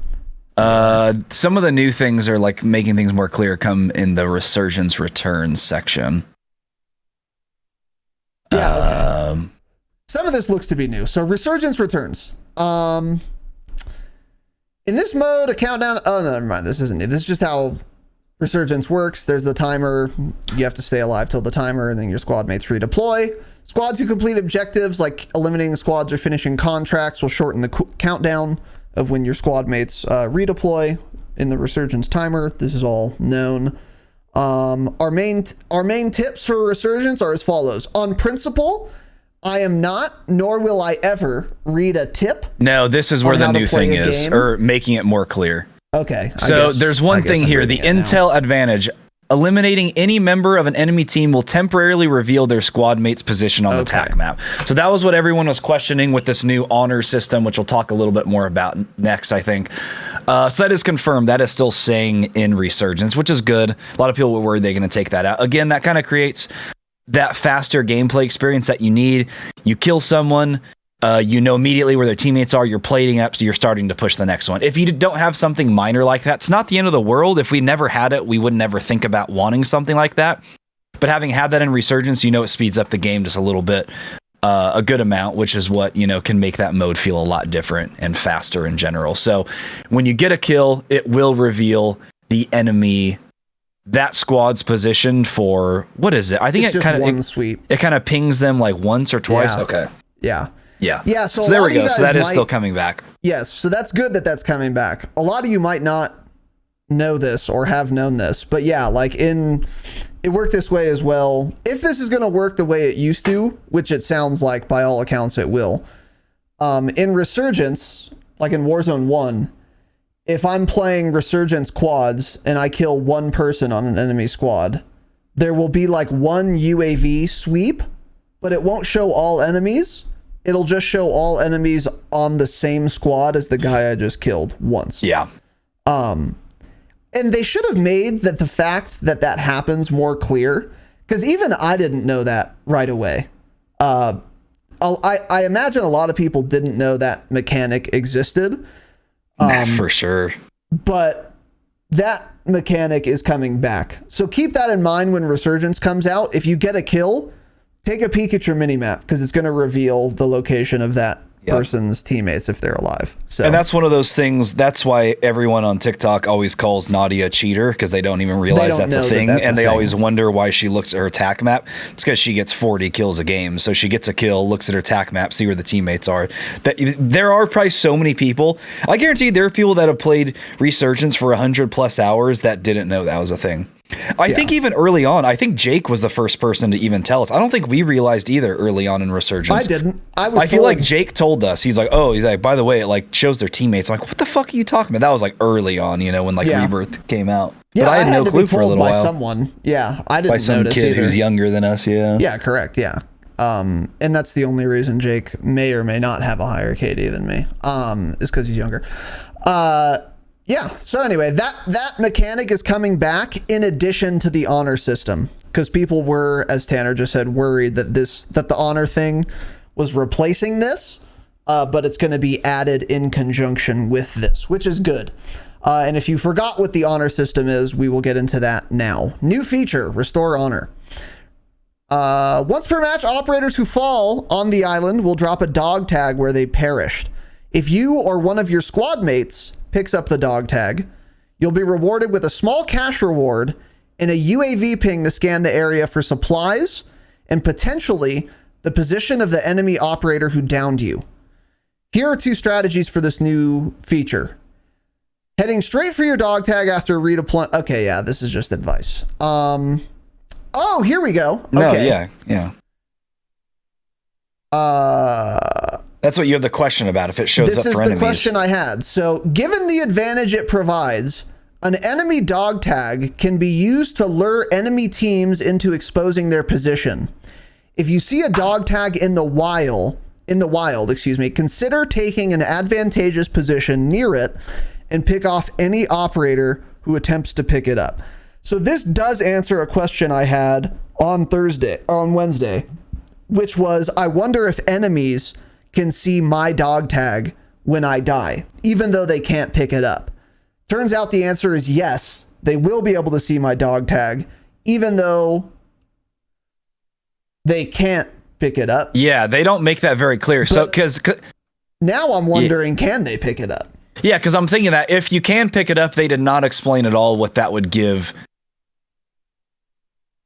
Some of the new things are like making things more clear. Come in the Resurgence Returns section.
Yeah. Okay. Some of this looks to be new. So Resurgence Returns. In this mode, a countdown. Oh, no, never mind. This isn't new. This is just how Resurgence works. There's the timer. You have to stay alive till the timer, and then your squad mates redeploy. Squads who complete objectives like eliminating squads or finishing contracts will shorten the countdown of when your squad mates redeploy in the Resurgence timer. This is all known. Our main tips for Resurgence are as follows. On principle, I am not, nor will I ever read a tip.
No, this is where the new thing is, or making it more clear.
Okay.
So there's one thing here, the intel advantage. Eliminating any member of an enemy team will temporarily reveal their squad mate's position on the TAC map. So that was what everyone was questioning with this new honor system, which we'll talk a little bit more about next, I think. So that is confirmed. That is still saying in Resurgence, which is good. A lot of people were worried they're going to take that out. Again, that kind of creates that faster gameplay experience that you need. You kill someone, you know immediately where their teammates are, you're plating up, so you're starting to push the next one. If you don't have something minor like that, it's not the end of the world. If we never had it, we would never think about wanting something like that. But having had that in Resurgence, it speeds up the game just a little bit, a good amount, which is what, can make that mode feel a lot different and faster in general. So when you get a kill, it will reveal the enemy, that squad's position for, what is it? I think it kind of
sweep.
It kind of pings them like once or twice.
Yeah.
Okay.
Yeah.
Yeah. So there we go. So that is still coming back.
Yes. So that's good that that's coming back. A lot of you might not know this or have known this, but yeah, like it worked this way as well. If this is going to work the way it used to, which it sounds like by all accounts it will, in Resurgence, like in Warzone 1, if I'm playing Resurgence quads and I kill one person on an enemy squad, there will be like one UAV sweep, but it won't show all enemies. It'll just show all enemies on the same squad as the guy I just killed once.
Yeah.
And they should have made the fact that happens more clear, because even I didn't know that right away. I imagine a lot of people didn't know that mechanic existed.
For sure.
But that mechanic is coming back. So keep that in mind when Resurgence comes out. If you get a kill take a peek at your minimap because it's going to reveal the location of that person's teammates if they're alive. So,
and that's one of those things. That's why everyone on TikTok always calls Nadia a cheater, because they don't even realize that's a thing, and they always wonder why she looks at her attack map. It's because she gets 40 kills a game, so she gets a kill, looks at her attack map, see where the teammates are. That there are probably so many people. I guarantee there are people that have played Resurgence for 100+ hours that didn't know that was a thing. I think even early on, I think Jake was the first person to even tell us. I don't think we realized either early on in Resurgence.
I didn't.
I feel like Jake told us. He's like, by the way, it like shows their teammates. I'm like, what the fuck are you talking about? That was like early on, when like Rebirth came out.
Yeah,
but I had no clue for a little while.
By someone. Yeah, I didn't
by some
notice
kid
either.
Who's younger than us. Yeah.
Yeah, correct. Yeah. And that's the only reason Jake may or may not have a higher KD than me. Is because he's younger. Yeah. So anyway, that mechanic is coming back in addition to the honor system, because people were, as Tanner just said, worried that the honor thing was replacing this, but it's going to be added in conjunction with this, which is good. And if you forgot what the honor system is, we will get into that now. New feature: Restore Honor. Once per match, operators who fall on the island will drop a dog tag where they perished. If you or one of your squad mates picks up the dog tag, you'll be rewarded with a small cash reward and a UAV ping to scan the area for supplies and potentially the position of the enemy operator who downed you. Here are 2 strategies for this new feature. Heading straight for your dog tag after redeploy. Okay, yeah, this is just advice. Oh, here we go. Okay.
No, yeah. That's what you have the question about, if it shows up for enemies. This is the
question I had. So, given the advantage it provides, an enemy dog tag can be used to lure enemy teams into exposing their position. If you see a dog tag in the wild, consider taking an advantageous position near it and pick off any operator who attempts to pick it up. So this does answer a question I had on Wednesday, which was, I wonder if enemies can see my dog tag when I die, even though they can't pick it up. Turns out the answer is yes, they will be able to see my dog tag, even though they can't pick it up.
Yeah, they don't make that very clear. So, because
now I'm wondering, can they pick it up?
Yeah, because I'm thinking that if you can pick it up, they did not explain at all what that would give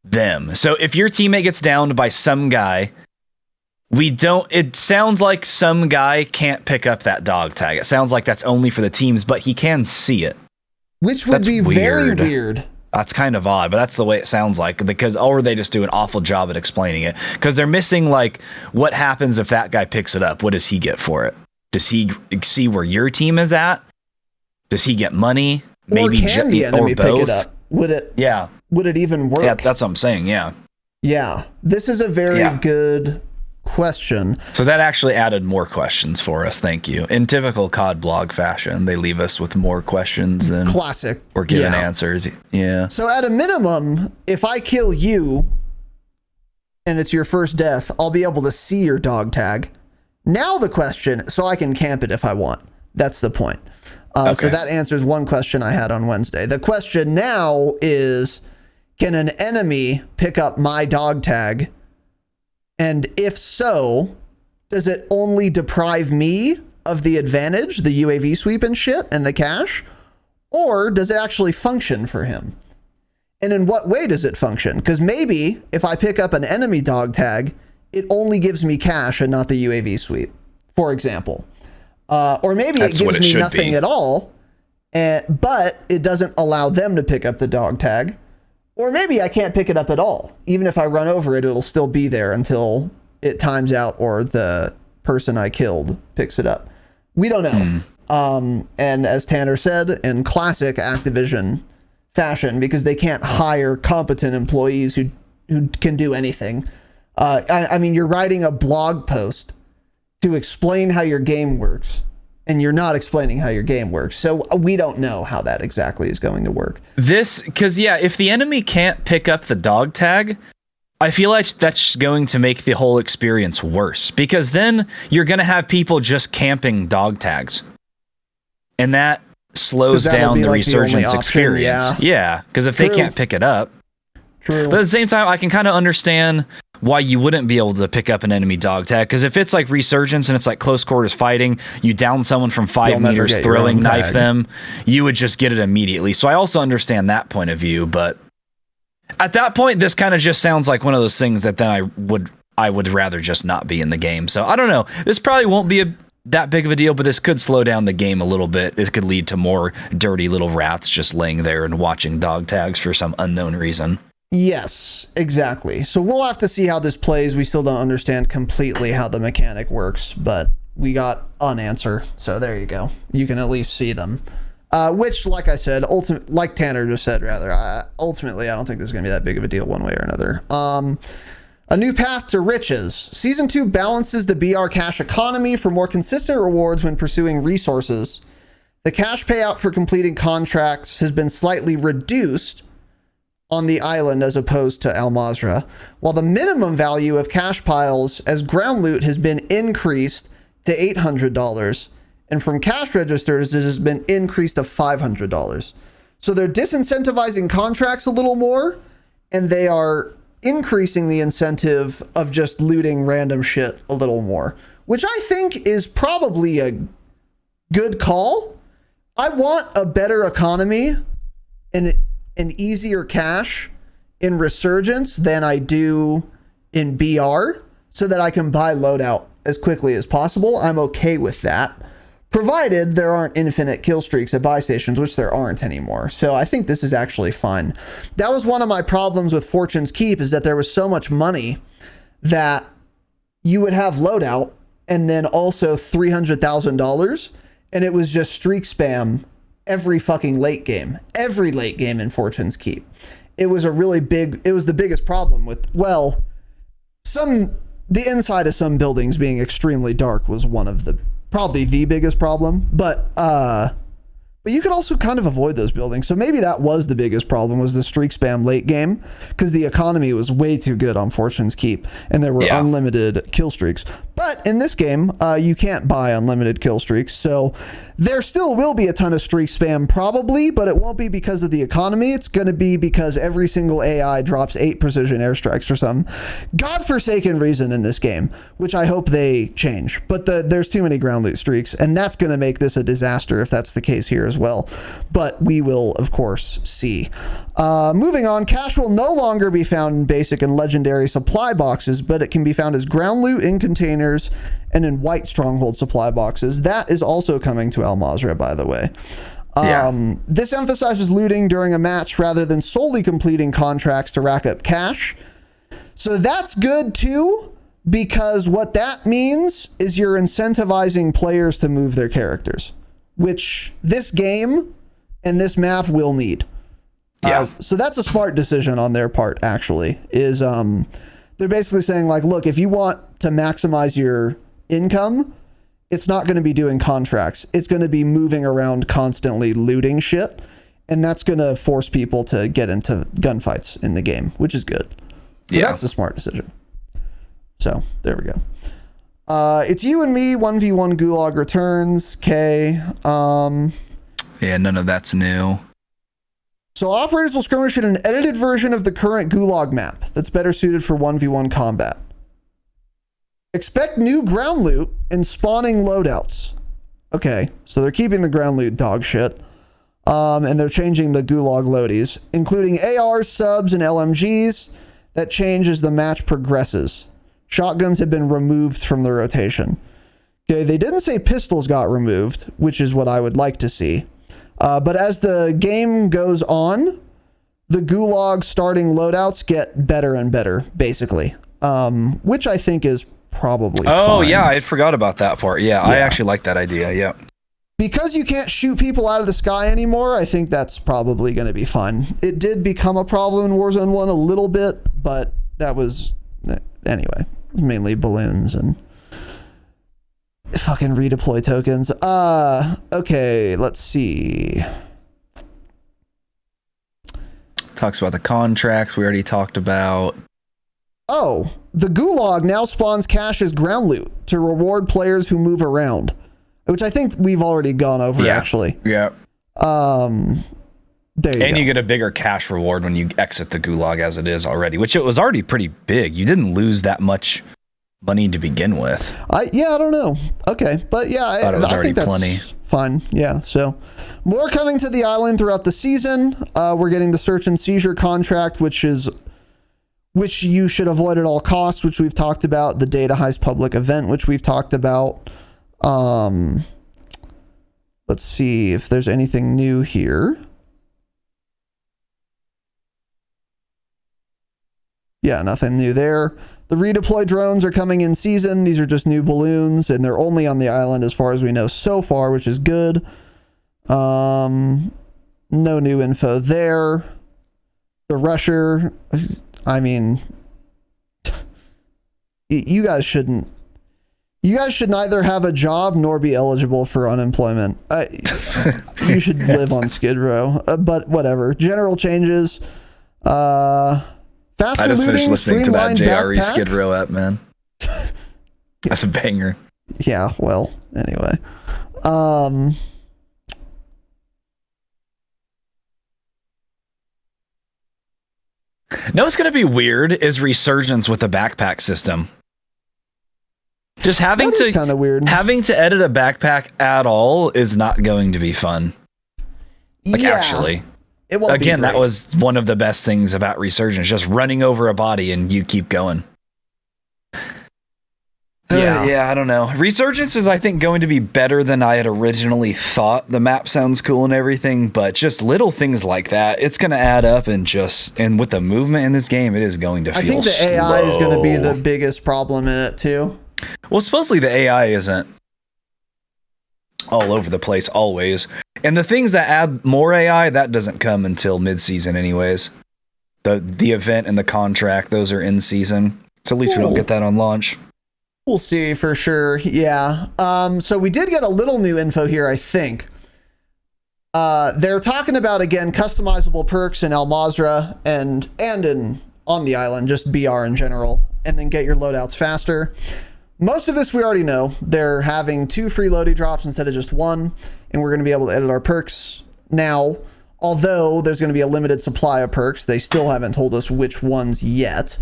them. So if your teammate gets downed by some guy, it sounds like some guy can't pick up that dog tag. It sounds like that's only for the teams, but he can see it.
Which would be very weird.
That's kind of odd, but that's the way it sounds like, or they just do an awful job at explaining it, because they're missing like what happens if that guy picks it up. What does he get for it? Does he see where your team is at? Does he get money? Maybe
can the enemy pick it up? Would it?
Yeah.
Would it even work?
Yeah, that's what I'm saying. Yeah.
Yeah. This is a very good question.
So that actually added more questions for us. Thank you. In typical COD blog fashion, they leave us with more questions than
classic.
We're given answers. Yeah.
So at a minimum, if I kill you and it's your first death, I'll be able to see your dog tag. Now the question, so I can camp it if I want. That's the point. So that answers one question I had on Wednesday. The question now is, can an enemy pick up my dog tag? And if so, does it only deprive me of the advantage, the UAV sweep and shit, and the cash? Or does it actually function for him? And in what way does it function? Because maybe if I pick up an enemy dog tag, it only gives me cash and not the UAV sweep, for example. Or maybe it gives me nothing at all, but it doesn't allow them to pick up the dog tag. Or maybe I can't pick it up at all. Even if I run over it, it'll still be there until it times out or the person I killed picks it up. We don't know. And as Tanner said, in classic Activision fashion, because they can't hire competent employees who can do anything. I mean, you're writing a blog post to explain how your game works, and you're not explaining how your game works. So we don't know how that exactly is going to work.
Because if the enemy can't pick up the dog tag, I feel like that's going to make the whole experience worse, because then you're going to have people just camping dog tags. And that slows down the Resurgence experience. Yeah, because if they can't pick it up.
True.
But at the same time, I can kind of understand why you wouldn't be able to pick up an enemy dog tag. Because if it's like Resurgence and it's like close quarters fighting, you down someone from 5 meters, throwing knife them, you would just get it immediately. So I also understand that point of view, but at that point, this kind of just sounds like one of those things that then I would rather just not be in the game. So I don't know. This probably won't be that big of a deal, but this could slow down the game a little bit. This could lead to more dirty little rats just laying there and watching dog tags for some unknown reason.
Yes, exactly. So we'll have to see how this plays. We still don't understand completely how the mechanic works, but we got an answer. So there you go. You can at least see them. Which, like I said, like Tanner just said, ultimately, I don't think this is going to be that big of a deal one way or another. A new path to riches. Season 2 balances the BR cash economy for more consistent rewards when pursuing resources. The cash payout for completing contracts has been slightly reduced on the island as opposed to Al Mazrah, while the minimum value of cash piles as ground loot has been increased to $800, and from cash registers it has been increased to $500. So they're disincentivizing contracts a little more, and they are increasing the incentive of just looting random shit a little more, which I think is probably a good call. I want a better economy and an easier cash in Resurgence than I do in BR, so that I can buy loadout as quickly as possible. I'm okay with that, provided there aren't infinite kill streaks at buy stations, which there aren't anymore. So I think this is actually fun. That was one of my problems with Fortune's Keep, is that there was so much money that you would have loadout and then also $300,000, and it was just streak spam every fucking late game in Fortune's Keep. It was the biggest problem with, well, the inside of some buildings being extremely dark was probably the biggest problem, but you could also kind of avoid those buildings. So maybe that was the biggest problem, was the streak spam late game, because the economy was way too good on Fortune's Keep and there were unlimited kill streaks. But in this game, you can't buy unlimited kill streaks, so there still will be a ton of streak spam probably, but it won't be because of the economy. It's going to be because every single AI drops 8 precision airstrikes for some godforsaken reason in this game, which I hope they change. But there's too many ground loot streaks, and that's going to make this a disaster if that's the case here as well. But we will, of course, see. Moving on, cash will no longer be found in basic and legendary supply boxes, but it can be found as ground loot in containers and in white stronghold supply boxes. That is also coming to Al Mazrah, by the way. This emphasizes looting during a match rather than solely completing contracts to rack up cash. So that's good too, because what that means is you're incentivizing players to move their characters, which this game and this map will need. So that's a smart decision on their part, actually, is they're basically saying, like, look, if you want to maximize your income, it's not going to be doing contracts. It's going to be moving around constantly looting shit, and that's going to force people to get into gunfights in the game, which is good. So that's a smart decision. So there we go. It's you and me, 1v1 Gulag returns. Okay.
None of that's new.
So operators will skirmish in an edited version of the current Gulag map that's better suited for 1v1 combat. Expect new ground loot and spawning loadouts. Okay, so they're keeping the ground loot dog shit. And they're changing the Gulag loadies, including ARs, subs, and LMGs that change as the match progresses. Shotguns have been removed from the rotation. Okay, they didn't say pistols got removed, which is what I would like to see. But as the game goes on, the Gulag starting loadouts get better and better, basically. Which I think is probably fine.
Yeah, I forgot about that part. Yeah, I actually like that idea, yeah.
Because you can't shoot people out of the sky anymore, I think that's probably going to be fun. It did become a problem in Warzone 1 a little bit, but that was... Anyway, mainly balloons and fucking redeploy tokens. Okay, let's see.
Talks about the contracts we already talked about.
Oh, the Gulag now spawns cash as ground loot to reward players who move around, which I think we've already gone over, actually.
Yeah. And you get a bigger cash reward when you exit the gulag as it is already, which it was already pretty big. You didn't lose that much money to begin with.
I don't know. Okay, but yeah, I think that's plenty. Fine. Yeah. So more coming to the island throughout the season. We're getting the search and seizure contract, which you should avoid at all costs, which we've talked about. The data heist public event, which we've talked about. Let's see if there's anything new here. Yeah, nothing new there. The redeploy drones are coming in season. These are just new balloons, and they're only on the island as far as we know so far, which is good. No new info there. The rusher, I mean, you guys should neither have a job nor be eligible for unemployment. You should live on Skid Row, but whatever. General changes. Faster
I just finished listening to that JRE
backpack.
Skid Row app, man. That's a banger.
Yeah, well, anyway.
No, what's going to be weird is Resurgence with the backpack system. Just having to
kind of weird.
Having to edit a backpack at all is not going to be fun. Actually.
It won't
Again,
be
that was one of the best things about Resurgence, just running over a body and you keep going. Yeah, I don't know. Resurgence is, I think, going to be better than I had originally thought. The map sounds cool and everything, but just little things like that, it's going to add up, and with the movement in this game, it is going to feel slow. I think the AI
is going to be the biggest problem in it, too.
Well, supposedly the AI isn't all over the place always. And the things that add more AI, that doesn't come until mid-season anyways. The event and the contract, those are in season. So at least we don't get that on launch.
We'll see for sure. Yeah. So we did get a little new info here, I think. They're talking about, again, customizable perks in Al Mazrah and on the island, just BR in general, and then get your loadouts faster. Most of this we already know. They're having 2 free loadie drops instead of just 1, and we're going to be able to edit our perks now. Although there's going to be a limited supply of perks, they still haven't told us which ones yet.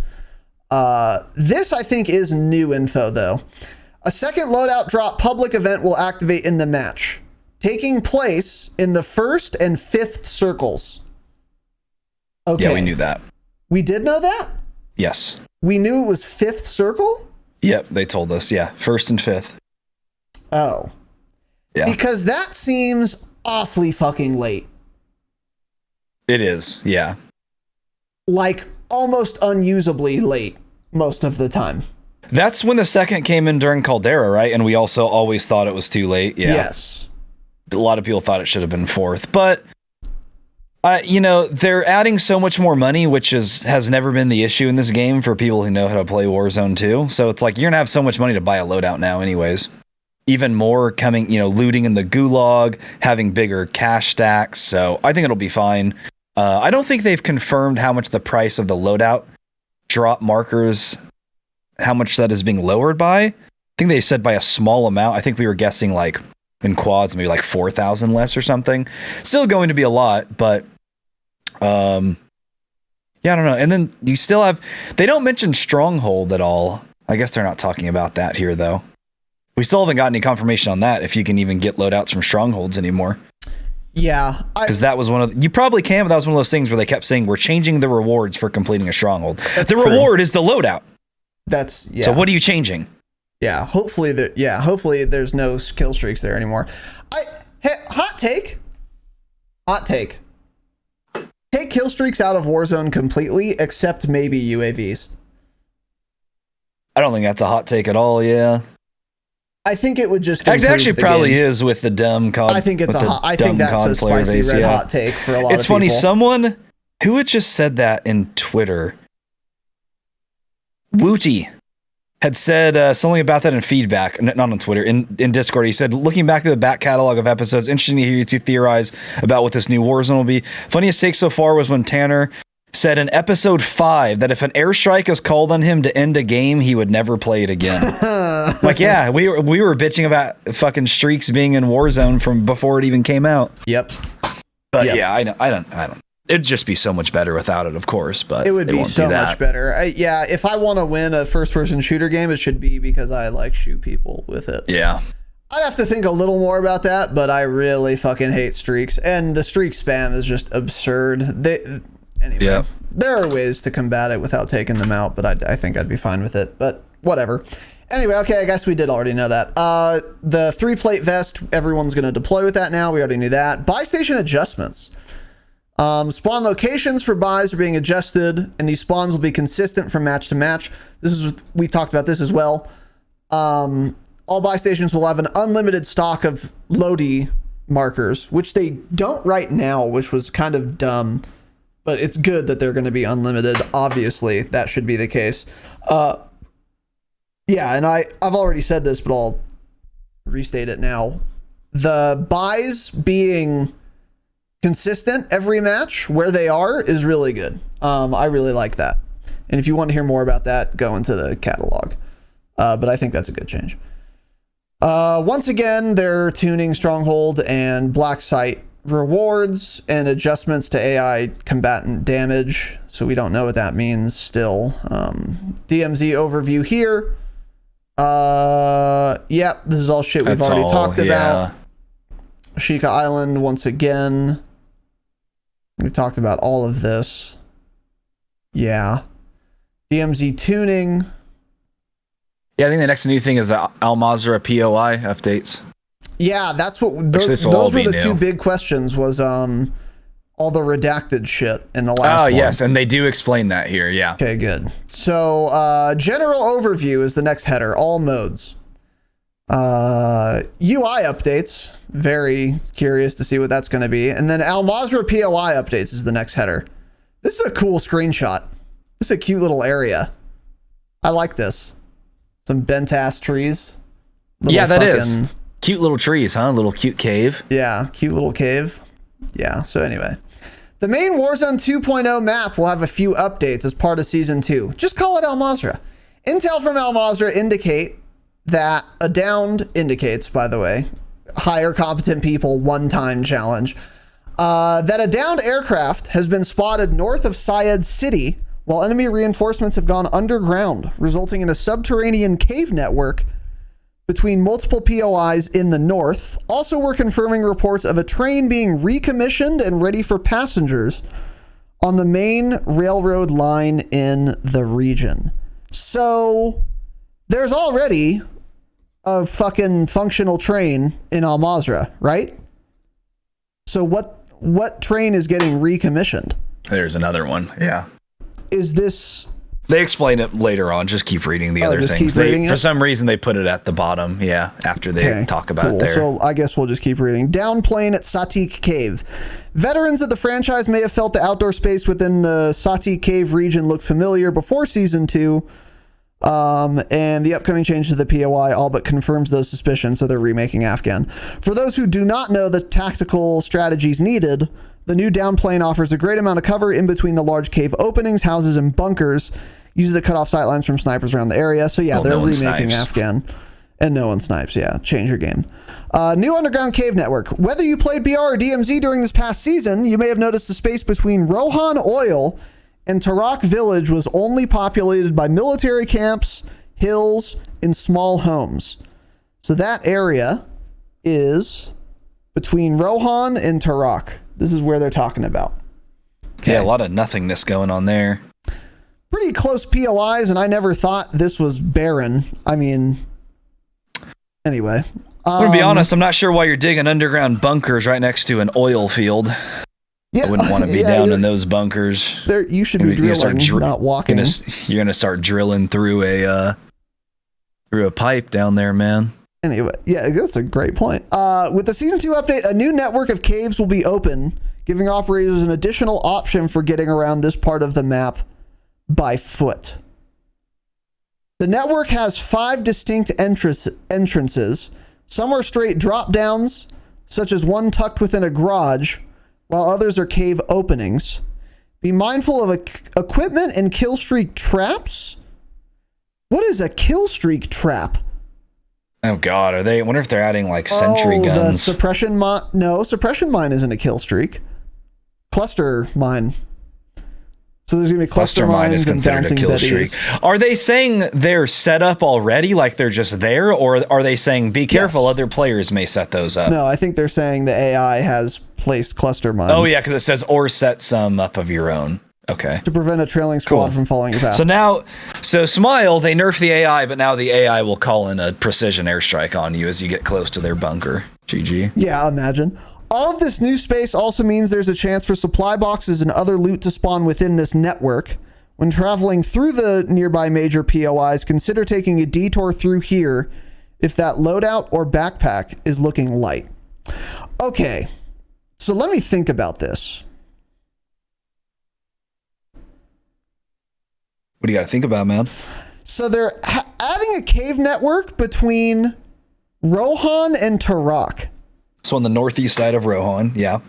This, I think, is new info, though. A second loadout drop public event will activate in the match, taking place in the 1st and 5th circles. Okay.
Yeah, we knew that.
We did know that?
Yes.
We knew it was 5th circle?
Yep, they told us. Yeah, 1st and 5th.
Oh. Yeah. Because that seems awfully fucking late.
It is, yeah.
Like, almost unusably late most of the time.
That's when the second came in during Caldera, right? And we also always thought it was too late. Yeah.
Yes.
A lot of people thought it should have been 4th. But, they're adding so much more money, which has never been the issue in this game for people who know how to play Warzone 2. So it's like, you're going to have so much money to buy a loadout now anyways. Even more coming, looting in the gulag, having bigger cash stacks. So I think it'll be fine. I don't think they've confirmed how much the price of the loadout drop markers, how much that is being lowered by. I think they said by a small amount. I think we were guessing like in quads, maybe like 4,000 less or something. Still going to be a lot, but yeah, I don't know. And then you still have, they don't mention Stronghold at all. I guess they're not talking about that here though. We still haven't got any confirmation on that, if you can even get loadouts from Strongholds anymore.
Yeah.
Because that was you probably can, but that was one of those things where they kept saying, we're changing the rewards for completing a Stronghold. The reward is the loadout. So what are you changing?
Yeah. Hopefully there's no kill streaks there anymore. Hot take. Take kill streaks out of Warzone completely, except maybe UAVs.
I don't think that's a hot take at all, yeah.
I think it would just
actually probably game. Is with the dumb COD.
I think it's I think that's a spicy base, red hot take for a lot of people.
It's funny, someone who had just said that in Twitter, Wooty, had said something about that in feedback, not on Twitter, in Discord. He said, looking back to the back catalog of episodes, interesting to hear you two theorize about what this new Warzone will be. Funniest take so far was when Tanner said in episode 5 that if an airstrike is called on him to end a game, he would never play it again. Like, yeah, we were bitching about fucking streaks being in Warzone from before it even came out.
Yep.
But yeah, I don't. It'd just be so much better without it, of course. But
it would be so much better. If I want to win a first-person shooter game, it should be because I like shoot people with it.
Yeah.
I'd have to think a little more about that, but I really fucking hate streaks, and the streak spam is just absurd. Anyway, there are ways to combat it without taking them out, but I think I'd be fine with it. But whatever. Anyway, okay, I guess we did already know that. The 3-plate vest, everyone's going to deploy with that now. We already knew that. Buy station adjustments. Spawn locations for buys are being adjusted, and these spawns will be consistent from match to match. We talked about this as well. All buy stations will have an unlimited stock of Lodi markers, which they don't right now, which was kind of dumb, but it's good that they're going to be unlimited. Obviously, that should be the case. And I've already said this, but I'll restate it now. The buys being consistent every match where they are is really good. I really like that. And if you want to hear more about that, go into the catalog. But I think that's a good change. Once again, they're tuning Stronghold and Black Site rewards and adjustments to AI combatant damage. So we don't know what that means still. DMZ overview here. This is all shit we've already talked about. Sheikah Island once again. We've talked about all of this. Yeah. DMZ tuning.
Yeah, I think the next new thing is the Al Mazrah POI updates.
Yeah, that's what those were the two big questions. Was all the redacted shit in the last one.
Oh yes, and they do explain that here. Yeah.
Okay, good. So general overview is the next header. All modes. UI updates. Very curious to see what that's going to be. And then Al Mazrah POI updates is the next header. This is a cool screenshot. This is a cute little area. I like this. Some bent ass trees.
Yeah, that is. Cute little trees, huh? Little cute cave.
Yeah, cute little cave. Yeah, so anyway. The main Warzone 2.0 map will have a few updates as part of Season 2. Just call it Al Mazrah. Intel from Al Mazrah indicate that a downed indicates, by the way, hire competent people one-time challenge, that a downed aircraft has been spotted north of Syed City while enemy reinforcements have gone underground, resulting in a subterranean cave network between multiple POIs in the north. Also, we're confirming reports of a train being recommissioned and ready for passengers on the main railroad line in the region. So there's already a fucking functional train in Al Mazrah, right? So what train is getting recommissioned?
There's another one. Yeah.
Is this...
They explain it later on. Just keep reading the other things. For some reason, they put it at the bottom. Yeah, after they talk about it there.
So I guess we'll just keep reading. Down plane at Satiq Cave. Veterans of the franchise may have felt the outdoor space within the Satiq Cave region looked familiar before Season 2. And the upcoming change to the POI all but confirms those suspicions, so they're remaking Afghan. For those who do not know the tactical strategies needed, the new downplane offers a great amount of cover in between the large cave openings, houses, and bunkers, uses to cut off sightlines from snipers around the area. So yeah, they're remaking Afghan. And no one snipes, yeah. Change your game. New underground cave network. Whether you played BR or DMZ during this past season, you may have noticed the space between Rohan Oil and Tarak Village was only populated by military camps, hills, and small homes. So that area is between Rohan and Tarak. This is where they're talking about.
Okay. Yeah, a lot of nothingness going on there.
Pretty close POIs, and I never thought this was barren. I mean, anyway.
I'm going to be honest, I'm not sure why you're digging underground bunkers right next to an oil field. Yeah, I wouldn't want to be down in those bunkers.
There, you should be drilling, not walking.
You're going to start drilling through a pipe down there, man.
Anyway, yeah, that's a great point. With the Season 2 update, a new network of caves will be open, giving operators an additional option for getting around this part of the map by foot. The network has 5 distinct entrances. Some are straight drop-downs, such as one tucked within a garage, while others are cave openings. Be mindful of equipment and kill streak traps. What is a kill streak trap?
Oh God, I wonder if they're adding like sentry guns.
The suppression mine. No, suppression mine isn't a kill streak. cluster mine. So there's gonna be cluster
mine
mines
is
and
considered a
bouncing
kill streak.
betties.
Are they saying they're set up already, like they're just there, or are they saying be careful,
Yes.
other players may set those up?
No, I think they're saying the AI has placed cluster mines.
Oh yeah, because it says or set some up of your own. Okay.
To prevent a trailing squad
Cool.
from following your path.
So Smile, they nerfed the AI, but now the AI will call in a precision airstrike on you as you get close to their bunker. GG.
Yeah, imagine. All of this new space also means there's a chance for supply boxes and other loot to spawn within this network. When traveling through the nearby major POIs, consider taking a detour through here if that loadout or backpack is looking light. Okay, so let me think about this.
What do you got to think about, man?
So they're adding a cave network between Rohan and Tarak.
So on the northeast side of Rohan, yeah.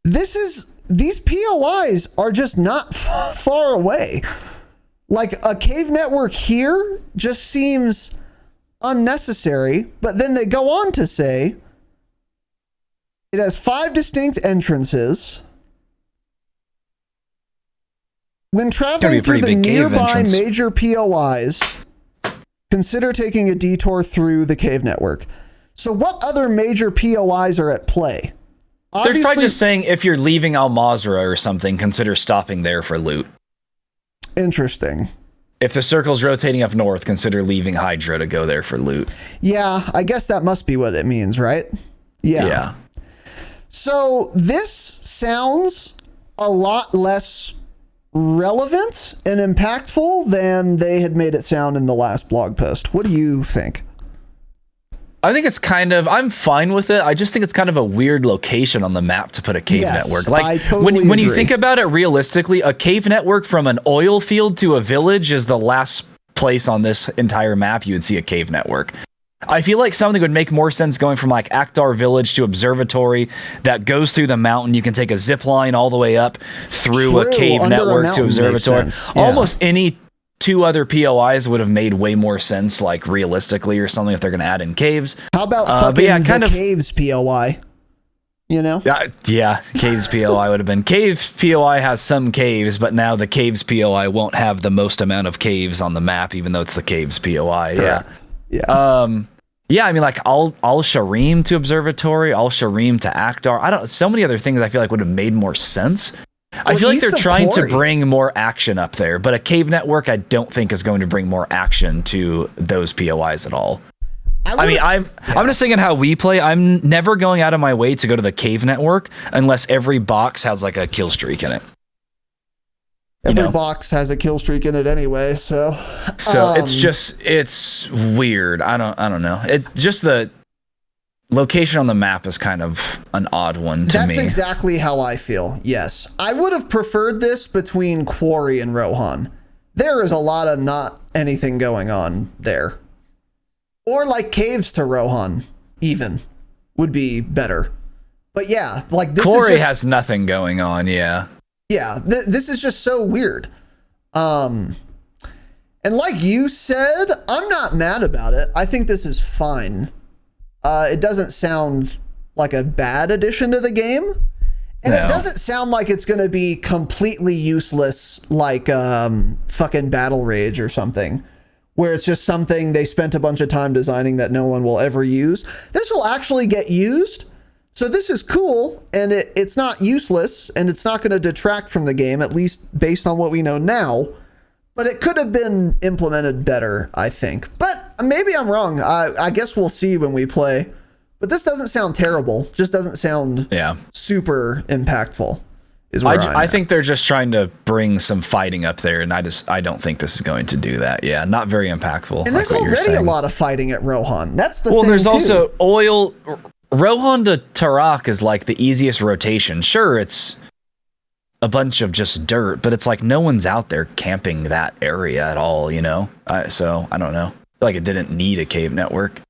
These POIs are just not far away. Like a cave network here just seems unnecessary, but then they go on to say it has 5 distinct entrances. When traveling through the nearby major POIs, consider taking a detour through the cave network. So what other major POIs are at play?
They're probably just saying if you're leaving Al Mazrah or something, consider stopping there for loot.
Interesting.
If the circle's rotating up north, consider leaving Hydra to go there for loot.
Yeah, I guess that must be what it means, right? Yeah. So this sounds a lot less relevant and impactful than they had made it sound in the last blog post. What do you think?
I think it's I'm fine with it. I just think it's kind of a weird location on the map to put a cave network. Like
I totally
when you
agree.
think about it realistically, a cave network from an oil field to a village is the last place on this entire map you would see a cave network. I feel like something would make more sense going from like Akhtar Village to Observatory that goes through the mountain. You can take a zip line all the way up through a cave network to Observatory.
Yeah.
Almost any 2 other POIs would have made way more sense, like realistically or something, if they're going to add in caves.
How about fucking the caves POI? You know?
Yeah, caves POI would have been. Cave POI has some caves, but now the caves POI won't have the most amount of caves on the map, even though it's the caves POI.
Correct.
Yeah. Yeah, I mean, like Al Sharim to Observatory, Al Sharim to Akhtar. So many other things I feel like would have made more sense. I feel like they're trying to bring more action up there, but a cave network I don't think is going to bring more action to those POIs at all. I'm just thinking how we play. I'm never going out of my way to go to the cave network unless every box has like a kill streak in it.
Every box has a kill streak in it anyway, so
it's weird. I don't know. It just the location on the map is kind of an odd one to me.
That's exactly how I feel. Yes. I would have preferred this between Quarry and Rohan. There is a lot of not anything going on there. Or like caves to Rohan even would be better. But yeah, like this
Quarry has nothing going on, yeah.
Yeah, this is just so weird. And like you said, I'm not mad about it. I think this is fine. It doesn't sound like a bad addition to the game. And it doesn't sound like it's going to be completely useless like fucking Battle Rage or something, where it's just something they spent a bunch of time designing that no one will ever use. This will actually get used. So this is cool, and it's not useless, and it's not going to detract from the game, at least based on what we know now. But it could have been implemented better, I think. But maybe I'm wrong. I guess we'll see when we play. But this doesn't sound terrible. Just doesn't sound super impactful.
I think they're just trying to bring some fighting up there, and I don't think this is going to do that. Yeah, not very impactful.
And there's already a lot of fighting at Rohan. That's the thing.
Well, there's also oil. Rohan to Tarak is like the easiest rotation. Sure, it's a bunch of just dirt, but it's like no one's out there camping that area at all, you know? So I don't know. I feel like it didn't need a cave network.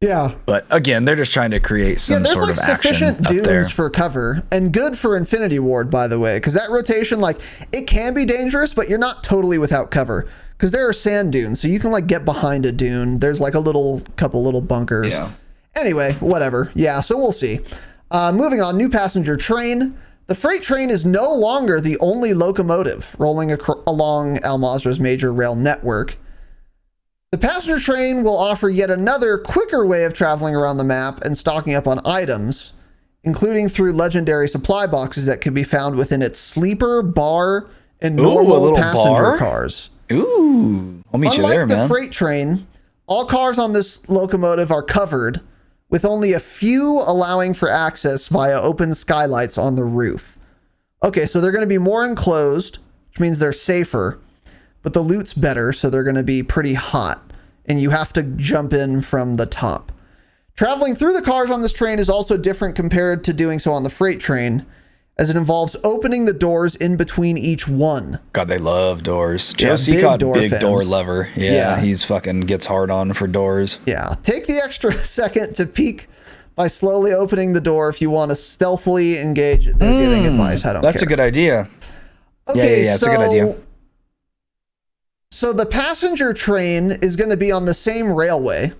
Yeah.
But again, they're just trying to create some sort of action up there.
There's sufficient dunes for cover, and good for Infinity Ward, by the way, because that rotation, like, it can be dangerous, but you're not totally without cover. Because there are sand dunes, so you can like get behind a dune. There's like couple little bunkers.
Yeah.
Anyway, whatever. Yeah, so we'll see. Moving on, new passenger train. The freight train is no longer the only locomotive rolling along Al Mazrah's major rail network. The passenger train will offer yet another quicker way of traveling around the map and stocking up on items, including through legendary supply boxes that can be found within its sleeper, bar, and normal passenger cars.
Ooh, I'll meet you there, man.
Unlike the freight train, all cars on this locomotive are covered, with only a few allowing for access via open skylights on the roof. Okay, so they're going to be more enclosed, which means they're safer, but the loot's better, so they're going to be pretty hot, and you have to jump in from the top. Traveling through the cars on this train is also different compared to doing so on the freight train, as it involves opening the doors in between each one.
God, they love doors. Joe Seacott, big door lover. Yeah, he's fucking gets hard on for doors.
Yeah, take the extra second to peek by slowly opening the door if you want to stealthily engage. They're giving advice. I don't care.
That's a good idea.
Okay,
yeah, it's a good idea.
So the passenger train is going to be on the same railway.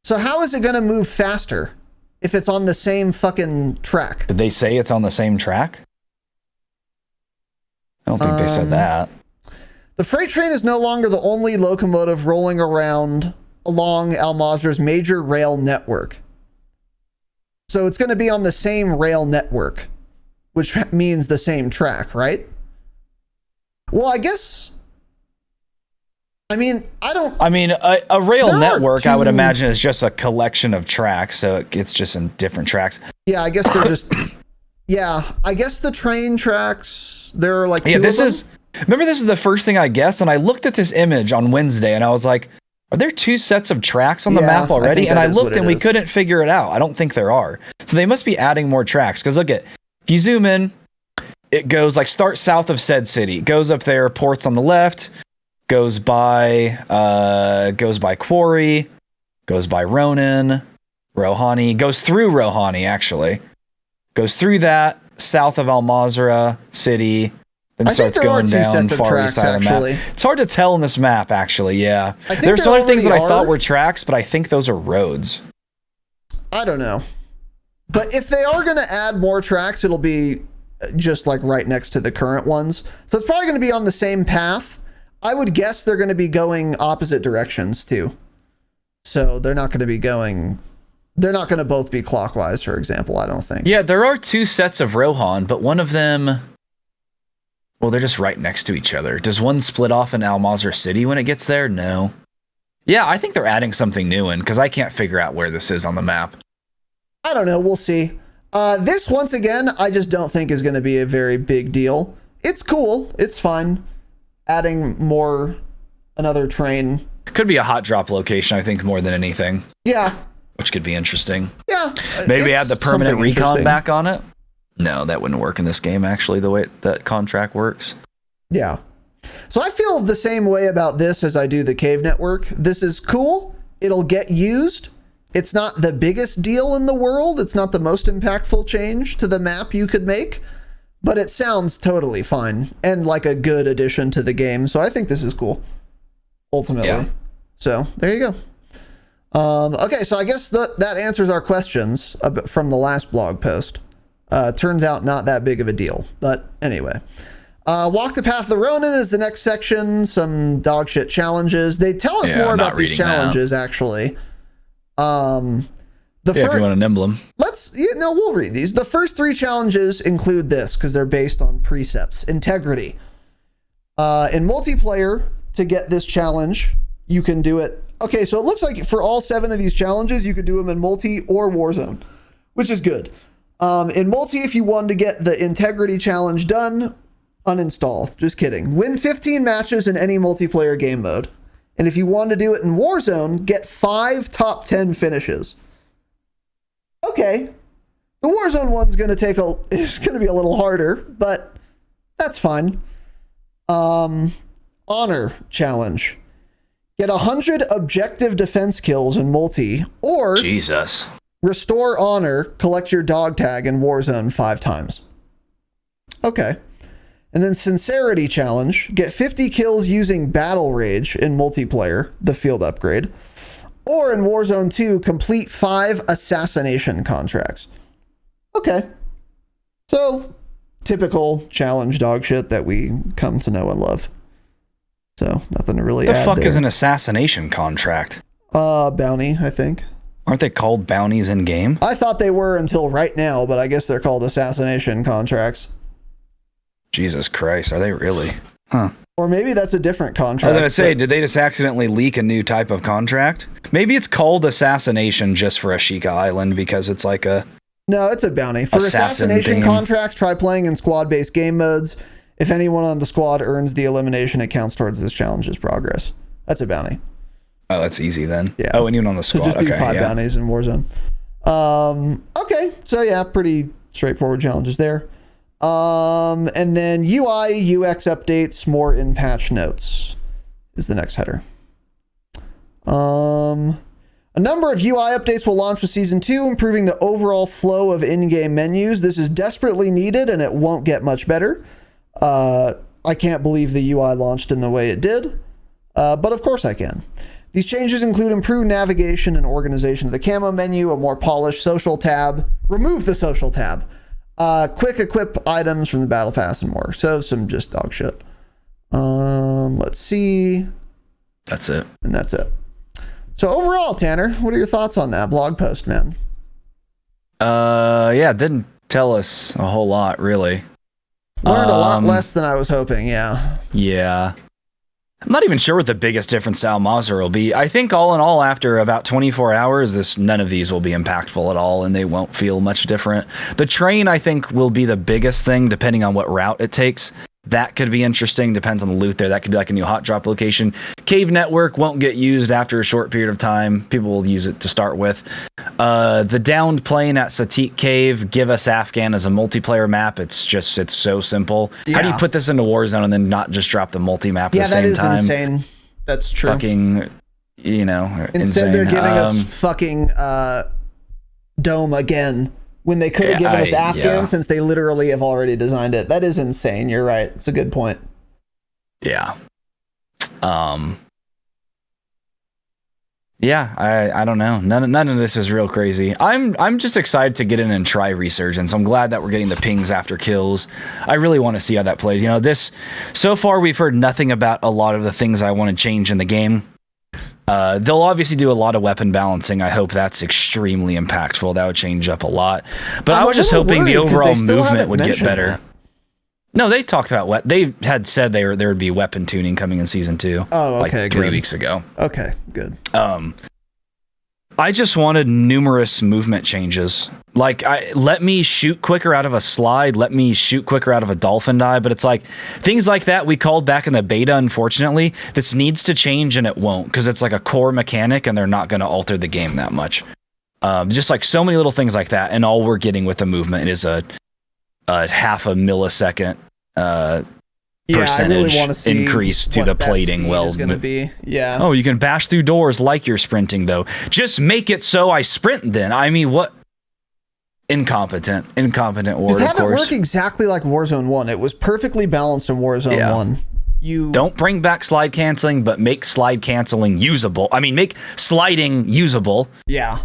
So how is it going to move faster if it's on the same fucking track?
Did they say it's on the same track? I don't think they said that.
The freight train is no longer the only locomotive rolling around along Al Mazrah's major rail network. So it's going to be on the same rail network, which means the same track, right? Well, I guess... I mean, a rail network, I would imagine, is just a collection of tracks, so it's just in different tracks. Yeah, I guess they're just... Yeah, I guess the train tracks, there are like...
Remember, this is the first thing I guessed, and I looked at this image on Wednesday, and I was like, are there two sets of tracks on the map already? And I looked, and we couldn't figure it out. I don't think there are. So they must be adding more tracks, because look at... If you zoom in, it goes like start south of said city, goes up there, ports on the left, goes by Quarry, goes by Rohani, goes through Rohani, actually. Goes through that, south of Al Mazrah City, then starts going down far east side of the map. It's hard to tell in this map, actually, yeah. There's some other things that I thought were tracks, but I think those are roads.
I don't know. But if they are going to add more tracks, it'll be just like right next to the current ones. So it's probably going to be on the same path. I would guess they're going to be going opposite directions too. So they're not going to both be clockwise, for example, I don't think.
Yeah, there are two sets of Rohan, but one of them, well, they're just right next to each other. Does one split off in Al Mazrah City when it gets there? No. Yeah, I think they're adding something new in, because I can't figure out where this is on the map.
I don't know, we'll see. This, once again, I just don't think is going to be a very big deal. It's cool, it's fine. Adding another train.
Could be a hot drop location, I think, more than anything.
Yeah.
Which could be interesting.
Yeah.
Maybe add the permanent recon back on it. No, that wouldn't work in this game, actually, the way that contract works.
Yeah. So I feel the same way about this as I do the cave network. This is cool. It'll get used. It's not the biggest deal in the world. It's not the most impactful change to the map you could make. But it sounds totally fine and like a good addition to the game. So I think this is cool, ultimately. Yeah. So there you go. Okay, so I guess that answers our questions from the last blog post. Turns out not that big of a deal. But anyway. Walk the Path of the Ronin is the next section. Some dog shit challenges. They tell us more about these challenges, actually.
If you want an emblem.
We'll read these. The first three challenges include this because they're based on precepts. Integrity. In multiplayer, to get this challenge, you can do it. Okay, so it looks like for all 7 of these challenges, you could do them in multi or Warzone, which is good. In multi, if you wanted to get the integrity challenge done, uninstall. Just kidding. Win 15 matches in any multiplayer game mode. And if you want to do it in Warzone, get 5 top 10 finishes. Okay, the Warzone one's going to is going to be a little harder, but that's fine. Honor challenge. Get 100 objective defense kills in multi, or
Jesus.
Restore honor, collect your dog tag in Warzone 5 times. Okay. And then sincerity challenge. Get 50 kills using battle rage in multiplayer, the field upgrade. Or in Warzone 2, complete 5 assassination contracts. Okay. So, typical challenge dog shit that we come to know and love. So, nothing to really add
the fuck
there.
is an assassination contract?
Bounty, I think.
Aren't they called bounties in game?
I thought they were until right now, but I guess they're called assassination contracts.
Jesus Christ, are they really? Huh.
Or maybe that's a different contract.
I was going to say, did they just accidentally leak a new type of contract? Maybe it's called assassination just for Ashika Island because it's like a...
No, it's a bounty. For assassination contracts, try playing in squad-based game modes. If anyone on the squad earns the elimination, it counts towards this challenge's progress. That's a bounty.
Oh, that's easy then.
Yeah.
Oh, anyone on the squad.
So just do 5 bounties in Warzone. Okay, so yeah, pretty straightforward challenges there. And then UI, UX updates, more in patch notes is the next header. A number of UI updates will launch with Season 2, improving the overall flow of in-game menus. This is desperately needed, and it won't get much better. I can't believe the UI launched in the way it did, but of course I can. These changes include improved navigation and organization of the camo menu, a more polished social tab, remove the social tab, quick equip items from the battle pass, and more. So some just dog shit. Let's see.
That's it.
And that's it. So overall, Tanner, what are your thoughts on that blog post, man?
Yeah, it didn't tell us a whole lot, really.
Learned a lot less than I was hoping, yeah.
Yeah. I'm not even sure what the biggest difference to Al-Mazr will be. I think all in all, after about 24 hours, none of these will be impactful at all, and they won't feel much different. The train, I think, will be the biggest thing, depending on what route it takes. That could be interesting. Depends on the loot there. That could be like a new hot drop location. Cave network won't get used after a short period of time. People will use it to start with. The downed plane at Satik Cave, give us Afghan as a multiplayer map. It's so simple. Yeah. How do you put this into Warzone and then not just drop the multi-map at the same time?
Yeah, that is insane. That's true.
Fucking,
Instead
insane.
They're giving us fucking Dome again. When they could have given us Afghan, since they literally have already designed it. That is insane. You're right. It's a good point.
Yeah. Yeah, I don't know. None of this is real crazy. I'm just excited to get in and try Resurgence. I'm glad that we're getting the pings after kills. I really want to see how that plays. So far we've heard nothing about a lot of the things I want to change in the game. They'll obviously do a lot of weapon balancing. I hope that's extremely impactful. That would change up a lot. But I was just hoping the overall movement would get better. That. No, they talked about they had said there would be weapon tuning coming in Season 2.
Oh, okay,
like 3 weeks ago.
Okay, good.
I just wanted numerous movement changes. Like, let me shoot quicker out of a slide. Let me shoot quicker out of a dolphin dive. But it's like things like that we called back in the beta. Unfortunately, this needs to change and it won't because it's like a core mechanic and they're not going to alter the game that much. Just like so many little things like that. And all we're getting with the movement is a half a millisecond percentage increase to the plating.
Well, going to be
Oh, you can bash through doors like you're sprinting though. Just make it so I sprint then. I mean, what? Incompetent word.
Just have it work exactly like Warzone 1. It was perfectly balanced in Warzone 1. You
don't bring back slide canceling, but make slide canceling usable. I mean, make sliding usable.
Yeah.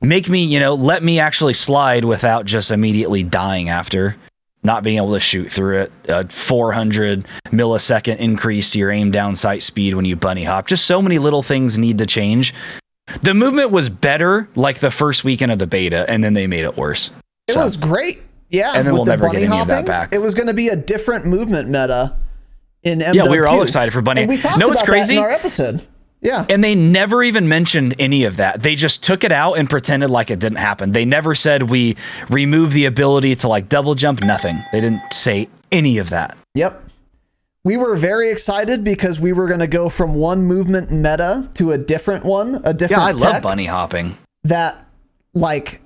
Make me, let me actually slide without just immediately dying after. Not being able to shoot through it, a 400 millisecond increase to your aim down sight speed when you bunny hop. Just so many little things need to change. The movement was better like the first weekend of the beta, and then they made it worse.
It was great. Yeah.
And then we'll never get any of that back.
It was going to be a different movement meta in MW2.
Yeah, we were all excited for bunny.
And we talked about that in our episode. Yeah.
And they never even mentioned any of that. They just took it out and pretended like it didn't happen. They never said we remove the ability to like double jump, nothing. They didn't say any of that.
Yep. We were very excited because we were going to go from one movement meta to a different one,
Yeah, I love bunny hopping.
That like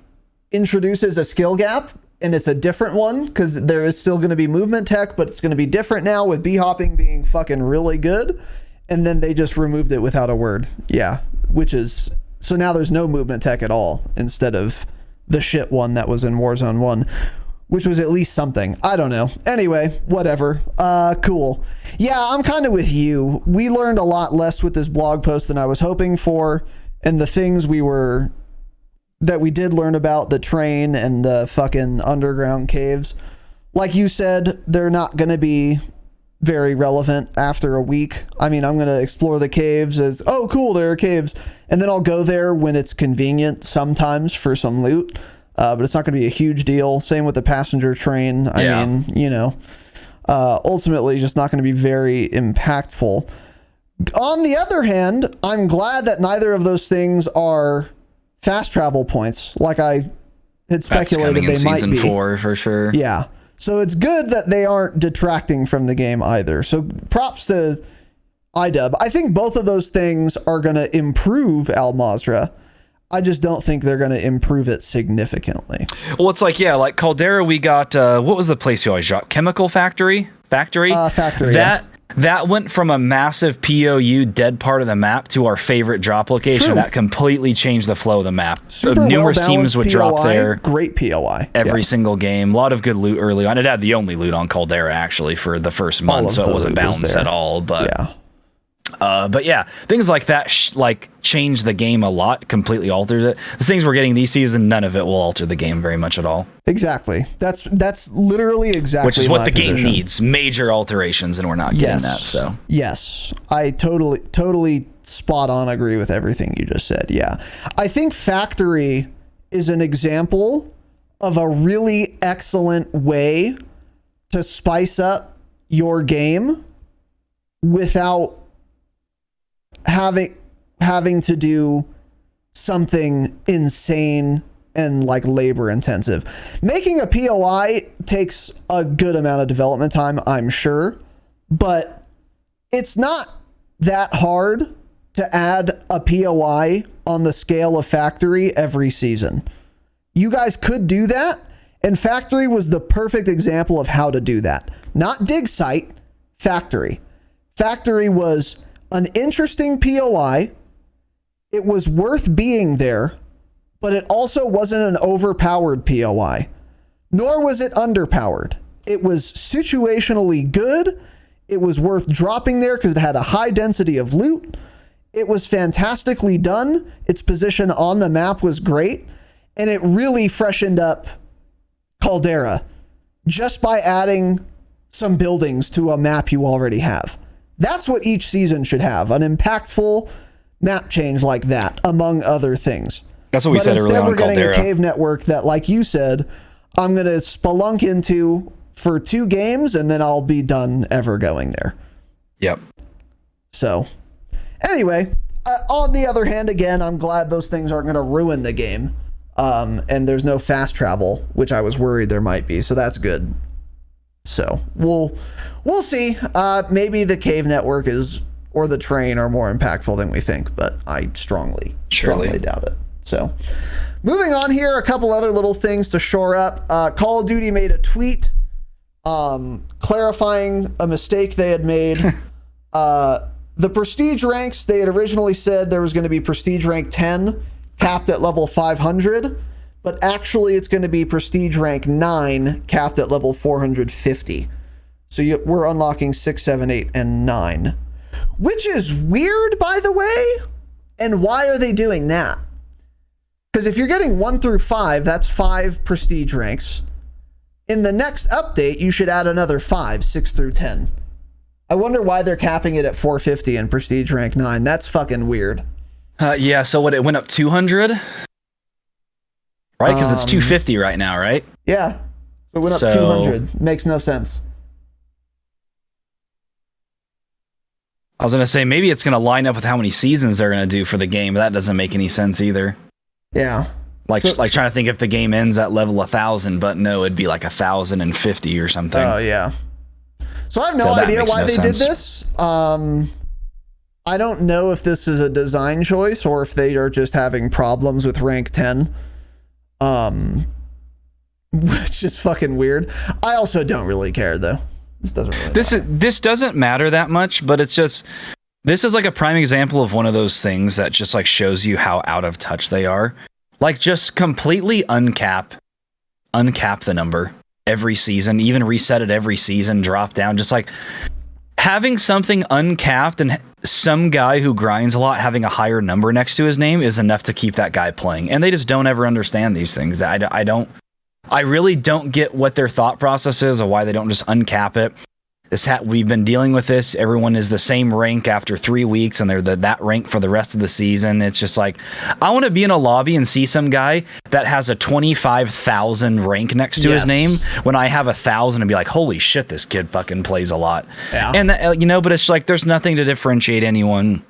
introduces a skill gap and it's a different one because there is still going to be movement tech, but it's going to be different now with bee hopping being fucking really good. And then they just removed it without a word. Yeah. So now there's no movement tech at all instead of the shit one that was in Warzone 1, which was at least something. I don't know. Anyway, whatever. Cool. Yeah, I'm kind of with you. We learned a lot less with this blog post than I was hoping for. and the things that we did learn about, the train and the fucking underground caves, like you said, they're not going to be very relevant after a week. I mean, I'm going to explore the caves as, oh, cool, there are caves. And then I'll go there when it's convenient sometimes for some loot. But it's not going to be a huge deal. Same with the passenger train. I mean, you know, ultimately just not going to be very impactful. On the other hand, I'm glad that neither of those things are fast travel points like I had speculated they might be.
Season 4 for sure.
Yeah. So it's good that they aren't detracting from the game either. So props to iDub. I think both of those things are going to improve Al Mazrah. I just don't think they're going to improve it significantly.
Well, it's like, yeah, like Caldera, we got, what was the place you always shot? Chemical Factory? Factory, that went from a massive POU dead part of the map to our favorite drop location. True. That completely changed the flow of the map. Numerous teams would drop there.
Great POI.
Every single game. A lot of good loot early on. It had the only loot on Caldera, actually, for the first month, so it wasn't balanced at all. But yeah, things like that change the game a lot, completely alters it. The things we're getting these season, none of it will alter the game very much at all.
Exactly. That's literally exactly
which is what the game needs, major alterations, and we're not getting that. So
yes, I totally spot on agree with everything you just said. Yeah, I think Factory is an example of a really excellent way to spice up your game without having to do something insane and like labor intensive. Making a POI takes a good amount of development time, I'm sure, but it's not that hard to add a POI on the scale of Factory every season. You guys could do that, and Factory was the perfect example of how to do that. Not Dig Site, Factory. Factory was an interesting POI. It was worth being there, but it also wasn't an overpowered POI, nor was it underpowered. It was situationally good. It was worth dropping there because it had a high density of loot. It was fantastically done. Its position on the map was great, and it really freshened up Caldera just by adding some buildings to a map you already have. That's what each season should have, an impactful map change like that, among other things.
That's what we said earlier on
Caldera. We're getting
Caldera.
a cave network that, like you said, I'm going to spelunk into for 2 games, and then I'll be done ever going there.
Yep.
So, anyway, on the other hand, again, I'm glad those things aren't going to ruin the game. And there's no fast travel, which I was worried there might be, so that's good. So we'll see. Maybe the cave network or the train are more impactful than we think, but I strongly doubt it. So moving on here, a couple other little things to shore up. Call of Duty made a tweet clarifying a mistake they had made. The prestige ranks, they had originally said there was going to be prestige rank 10 capped at level 500. But actually, it's going to be prestige rank 9, capped at level 450. So we're unlocking 6, 7, 8, and 9. Which is weird, by the way. And why are they doing that? Because if you're getting 1 through 5, that's 5 prestige ranks. In the next update, you should add another 5, 6 through 10. I wonder why they're capping it at 450 and prestige rank 9. That's fucking weird.
Yeah, so what, it went up 200? Right, because it's 250 right now, right?
Yeah, so it went up 200. Makes no sense.
I was going to say, maybe it's going to line up with how many seasons they're going to do for the game, but that doesn't make any sense either.
Yeah.
Like trying to think if the game ends at level 1,000, but no, it'd be like 1,050 or something.
Oh, yeah. So I have no idea why they did this. I don't know if this is a design choice or if they are just having problems with rank 10. Which is fucking weird. I also don't really care though. This
doesn't matter that much, but it's just, this is like a prime example of one of those things that just like shows you how out of touch they are. Like just completely uncap the number every season, even reset it every season, drop down, just like having something uncapped and some guy who grinds a lot having a higher number next to his name is enough to keep that guy playing. And they just don't ever understand these things. I really don't get what their thought process is or why they don't just uncap it. We've been dealing with this. Everyone is the same rank after 3 weeks, and they're that rank for the rest of the season. It's just like, I want to be in a lobby and see some guy that has a 25,000 rank next to his name when I have 1,000 and be like, holy shit, this kid fucking plays a lot. Yeah. And but it's like, there's nothing to differentiate anyone.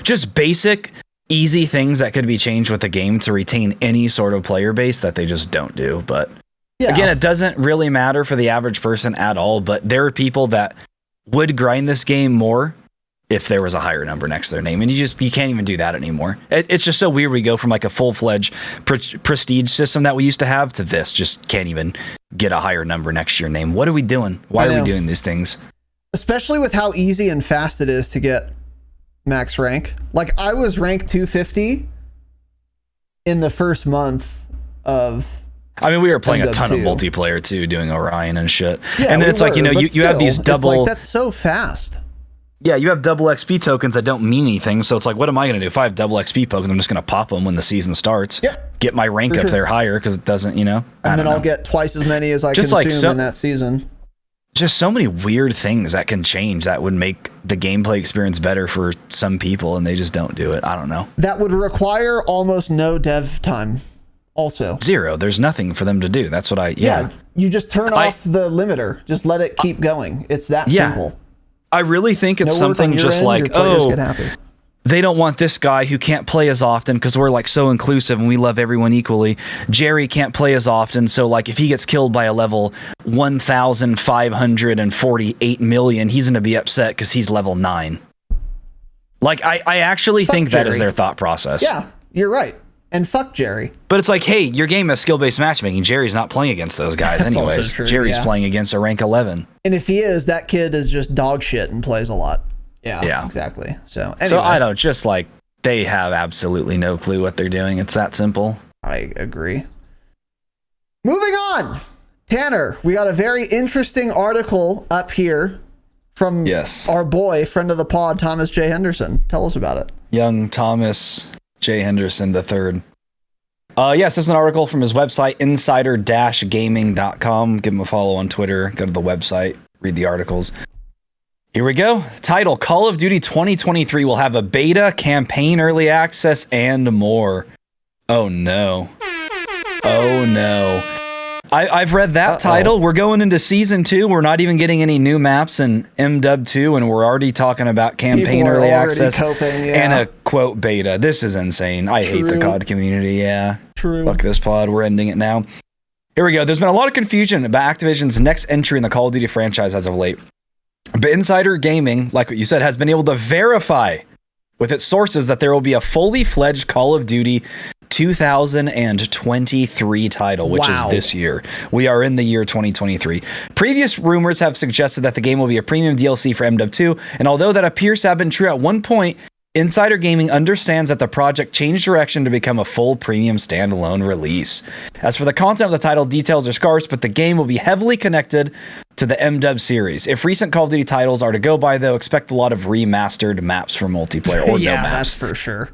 Just basic, easy things that could be changed with the game to retain any sort of player base that they just don't do. But again, it doesn't really matter for the average person at all, but there are people that would grind this game more if there was a higher number next to their name. And you can't even do that anymore. It's just so weird. We go from like a full-fledged prestige system that we used to have to this. Just can't even get a higher number next to your name. What are we doing? Why are we doing these things? Especially with how easy and fast it is to get max rank. Like, I was rank 250 in the first month of... I mean, we were playing a ton of multiplayer too, doing Orion and shit. Yeah, and then it's like, you have these double... It's like, that's so fast. Yeah, you have double XP tokens that don't mean anything. So it's like, what am I going to do? If I have double XP tokens, I'm just going to pop them when the season starts. Yep. Get my rank up there higher because it doesn't, And then I'll get twice as many as I consume in that season. Just so many weird things that can change that would make the gameplay experience better for some people, and they just don't do it. I don't know. That would require almost no dev time. Also, zero. There's nothing for them to do. That's what you just turn off the limiter. Just let it keep going. It's that simple. I really think it's something just like, they don't want this guy who can't play as often because we're like so inclusive and we love everyone equally. Jerry can't play as often, so like if he gets killed by a level 1,548 million, he's going to be upset because he's level 9. Like, I actually think that is their thought process. Yeah, you're right. And fuck Jerry. But it's like, hey, your game has skill-based matchmaking. Jerry's not playing against those guys anyways. True, Jerry's playing against a rank 11. And if he is, that kid is just dog shit and plays a lot. Yeah, exactly. So anyway. So I don't, just like, they have absolutely no clue what they're doing. It's that simple. I agree. Moving on. Tanner, we got a very interesting article up here from our boy, friend of the pod, Thomas J. Henderson. Tell us about it. Young Thomas J. Henderson III. Yes, this is an article from his website, insider-gaming.com. Give him a follow on Twitter. Go to the website, read the articles. Here we go. Title, Call of Duty 2023 will have a beta, campaign, early access, and more. Oh, no. Oh, no. I've read that title. We're going into Season 2. We're not even getting any new maps in MW2, and we're already talking about campaign early access and a, quote, beta. This is insane. I hate the COD community, True. Fuck this pod. We're ending it now. Here we go. There's been a lot of confusion about Activision's next entry in the Call of Duty franchise as of late. But Insider Gaming, like what you said, has been able to verify with its sources that there will be a fully fledged Call of Duty 2023 title, which is this year. We are in the year 2023. Previous rumors have suggested that the game will be a premium DLC for MW2, and although that appears to have been true at one point, Insider Gaming understands that the project changed direction to become a full premium standalone release. As for the content of the title, details are scarce, but the game will be heavily connected to the MW series. If recent Call of Duty titles are to go by, though, expect a lot of remastered maps for multiplayer or no maps. That's for sure.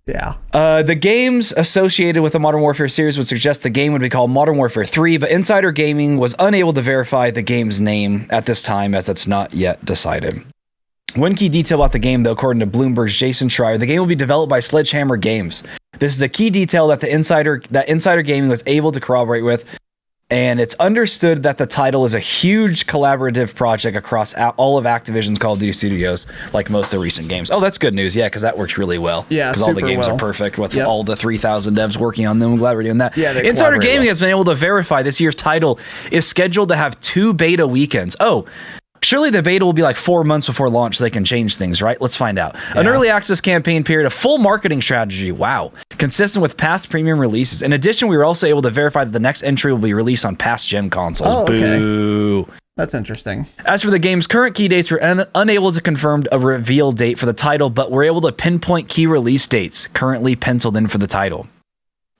Yeah. The games associated with the Modern Warfare series would suggest the game would be called Modern Warfare 3, but Insider Gaming was unable to verify the game's name at this time, as it's not yet decided. One key detail about the game, though, according to Bloomberg's Jason Schreier, the game will be developed by Sledgehammer Games. This is a key detail that Insider Gaming was able to corroborate with, and it's understood that the title is a huge collaborative project across all of Activision's Call of Duty studios, like most of the recent games. Oh, that's good news, because that works really well. Yeah, because all the games are perfect with all the 3,000 devs working on them. I'm glad we're doing that. Yeah, Insider Gaming has been able to verify this year's title is scheduled to have 2 beta weekends. Oh, surely the beta will be like 4 months before launch so they can change things, right? Let's find out. Yeah. An early access campaign period, a full marketing strategy, consistent with past premium releases. In addition, we were also able to verify that the next entry will be released on past gen consoles. Oh, okay. Boo. That's interesting. As for the game's current key dates, we're unable to confirm a reveal date for the title, but we're able to pinpoint key release dates currently penciled in for the title.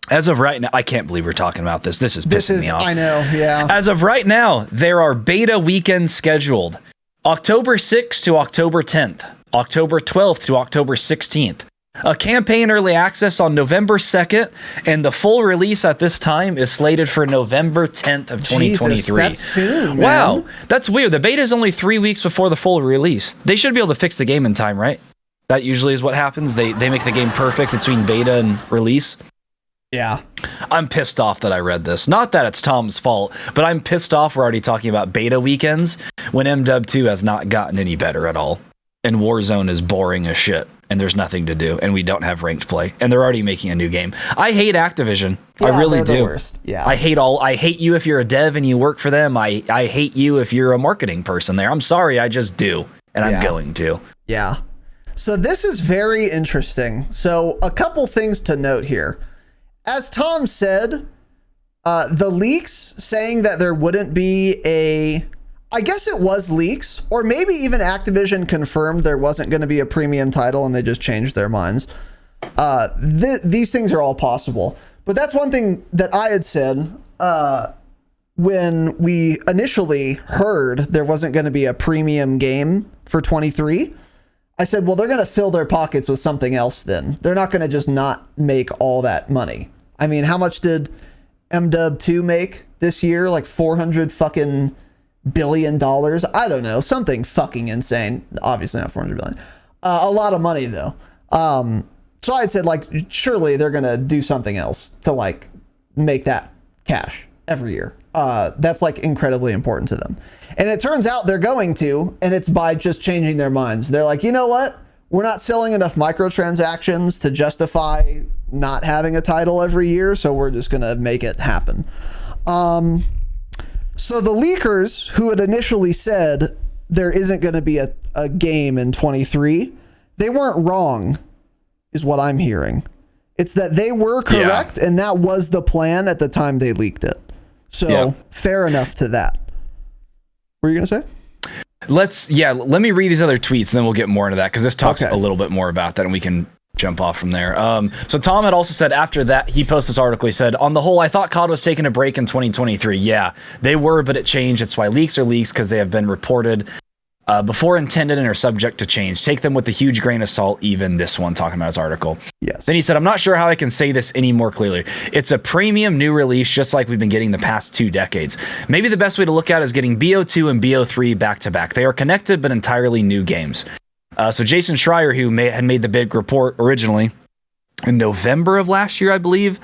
As of right now, I can't believe we're talking about this. This is pissing me off. I know, yeah. As of right now, there are beta weekends scheduled. October 6th to October 10th.
October 12th to October 16th. A campaign early access on November 2nd, and the full release at this time is slated for November 10th of 2023.
Jesus, that's soon, man.
Wow, that's weird. The beta is only 3 weeks before the full release. They should be able to fix the game in time, right? That usually is what happens. They make the game perfect between beta and release.
Yeah.
I'm pissed off that I read this. Not that it's Tom's fault, but I'm pissed off we're already talking about beta weekends when MW2 has not gotten any better at all. And Warzone is boring as shit, and there's nothing to do, and we don't have ranked play, and they're already making a new game. I hate Activision.
Yeah,
I really do.
The worst. Yeah.
I hate you if you're a dev and you work for them. I hate you if you're a marketing person there. I'm sorry, I just do, and I'm going to.
Yeah. So this is very interesting. So a couple things to note here. As Tom said, the leaks saying that there wouldn't be I guess it was leaks, or maybe even Activision confirmed there wasn't going to be a premium title and they just changed their minds. These things are all possible. But that's one thing that I had said when we initially heard there wasn't going to be a premium game for 23. I said, well, they're going to fill their pockets with something else then. They're not going to just not make all that money. I mean, how much did MW2 make this year? Like $400 fucking billion. I don't know. Something fucking insane. Obviously not 400 billion. A lot of money though. So I'd said like, surely they're going to do something else to like make that cash every year. That's like incredibly important to them. And it turns out they're going to, and it's by just changing their minds. They're like, you know what? We're not selling enough microtransactions to justify not having a title every year, so we're just going to make it happen. So the leakers who had initially said there isn't going to be a game in 23, they weren't wrong, is what I'm hearing. It's that they were correct, and that was the plan at the time they leaked it. So fair enough to that. What were you going to say?
Let me read these other tweets, and then we'll get more into that, because this talks a little bit more about that, and we can jump off from there. So Tom had also said after that, he posted this article, he said, on the whole, I thought COD was taking a break in 2023. Yeah, they were, but it changed. It's why leaks are leaks, because they have been reported before intended and are subject to change. Take them with a huge grain of salt, even this one, talking about his article.
Yes.
Then he said, I'm not sure how I can say this any more clearly. It's a premium new release, just like we've been getting the past 2 decades. Maybe the best way to look at it is getting BO2 and BO3 back to back. They are connected, but entirely new games. So Jason Schreier, who had made the big report originally in November of last year, I believe,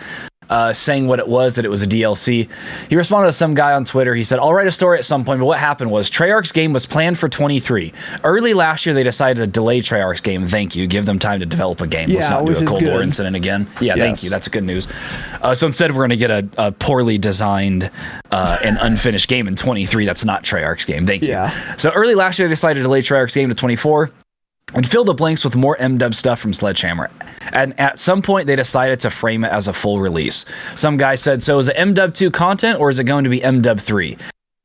saying what it was, that it was a DLC. He responded to some guy on Twitter. He said, I'll write a story at some point, but what happened was Treyarch's game was planned for 23. Early last year, they decided to delay Treyarch's game. Thank you. Give them time to develop a game. Let's not do a Cold War incident again. Yeah, thank you. That's good news. So instead, we're going to get a poorly designed and unfinished game in 23. That's not Treyarch's game. Thank you. So early last year, they decided to delay Treyarch's game to 24. And fill the blanks with more MW stuff from Sledgehammer. And at some point, they decided to frame it as a full release. Some guy said, so is it MW2 content or is it going to be MW3?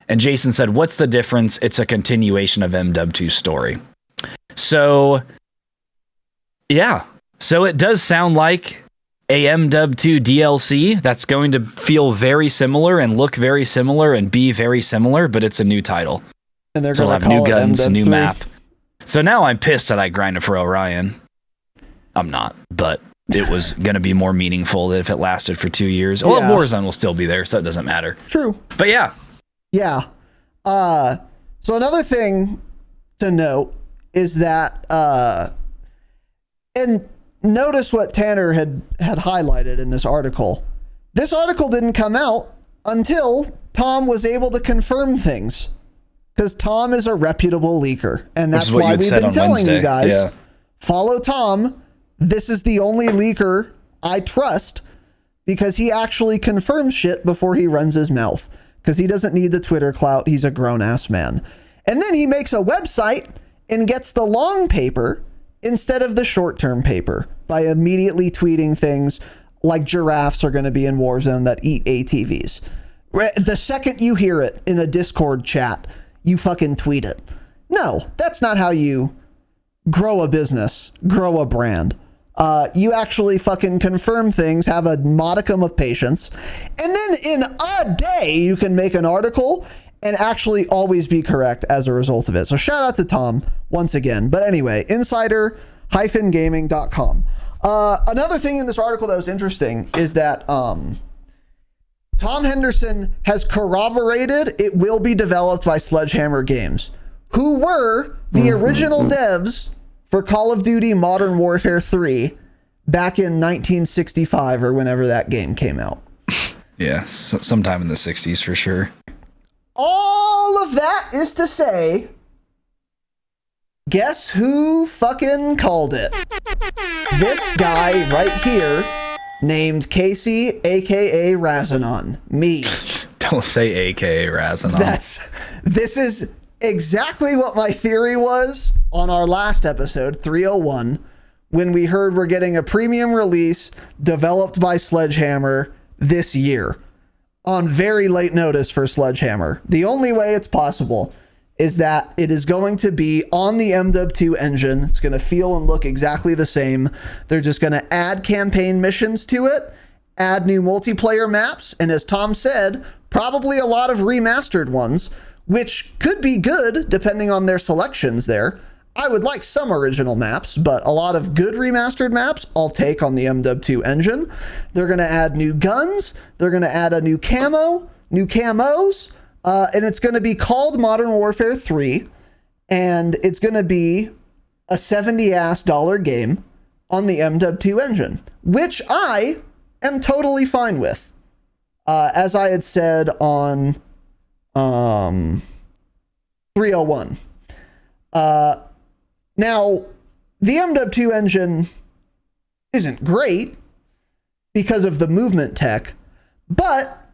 And Jason said, what's the difference? It's a continuation of MW2's story. So, yeah. So it does sound like a MW2 DLC that's going to feel very similar and look very similar and be very similar, but it's a new title.
And they're
going to have new guns, a new map. So now I'm pissed that I grinded for Orion. I'm not, but it was going to be more meaningful if it lasted for 2 years. Well, Warzone will still be there, so it doesn't matter.
True.
But yeah.
Yeah. So another thing to note is that, and notice what Tanner had highlighted in this article. This article didn't come out until Tom was able to confirm things. Because Tom is a reputable leaker. And that's why we've been telling you guys, follow Tom. This is the only leaker I trust because he actually confirms shit before he runs his mouth. Because he doesn't need the Twitter clout. He's a grown-ass man. And then he makes a website and gets the long paper instead of the short-term paper by immediately tweeting things like giraffes are going to be in Warzone that eat ATVs. The second you hear it in a Discord chat, you fucking tweet it. No, that's not how you grow a business, grow a brand. You actually fucking confirm things, have a modicum of patience, and then in a day you can make an article and actually always be correct as a result of it. So shout out to Tom once again. But anyway, insider-gaming.com. Another thing in this article that was interesting is that Tom Henderson has corroborated it will be developed by Sledgehammer Games, who were the original devs for Call of Duty Modern Warfare 3 back in 1965 or whenever that game came out.
Yeah, sometime in the 60s for sure.
All of that is to say, guess who fucking called it? This guy right here named Casey, aka Razinon. Me.
Don't say aka Razinon.
This is exactly what my theory was on our last episode, 301, when we heard we're getting a premium release developed by Sledgehammer this year on very late notice for Sledgehammer. The only way it's possible is that it is going to be on the MW2 engine. It's going to feel and look exactly the same. They're just going to add campaign missions to it, add new multiplayer maps, and as Tom said, probably a lot of remastered ones, which could be good depending on their selections there. I would like some original maps, but a lot of good remastered maps I'll take on the MW2 engine. They're going to add new guns. They're going to add a new camo, new camos, and it's going to be called Modern Warfare 3, and it's going to be a $70 game on the MW2 engine, which I am totally fine with. As I had said on 301. Now, the MW2 engine isn't great because of the movement tech, but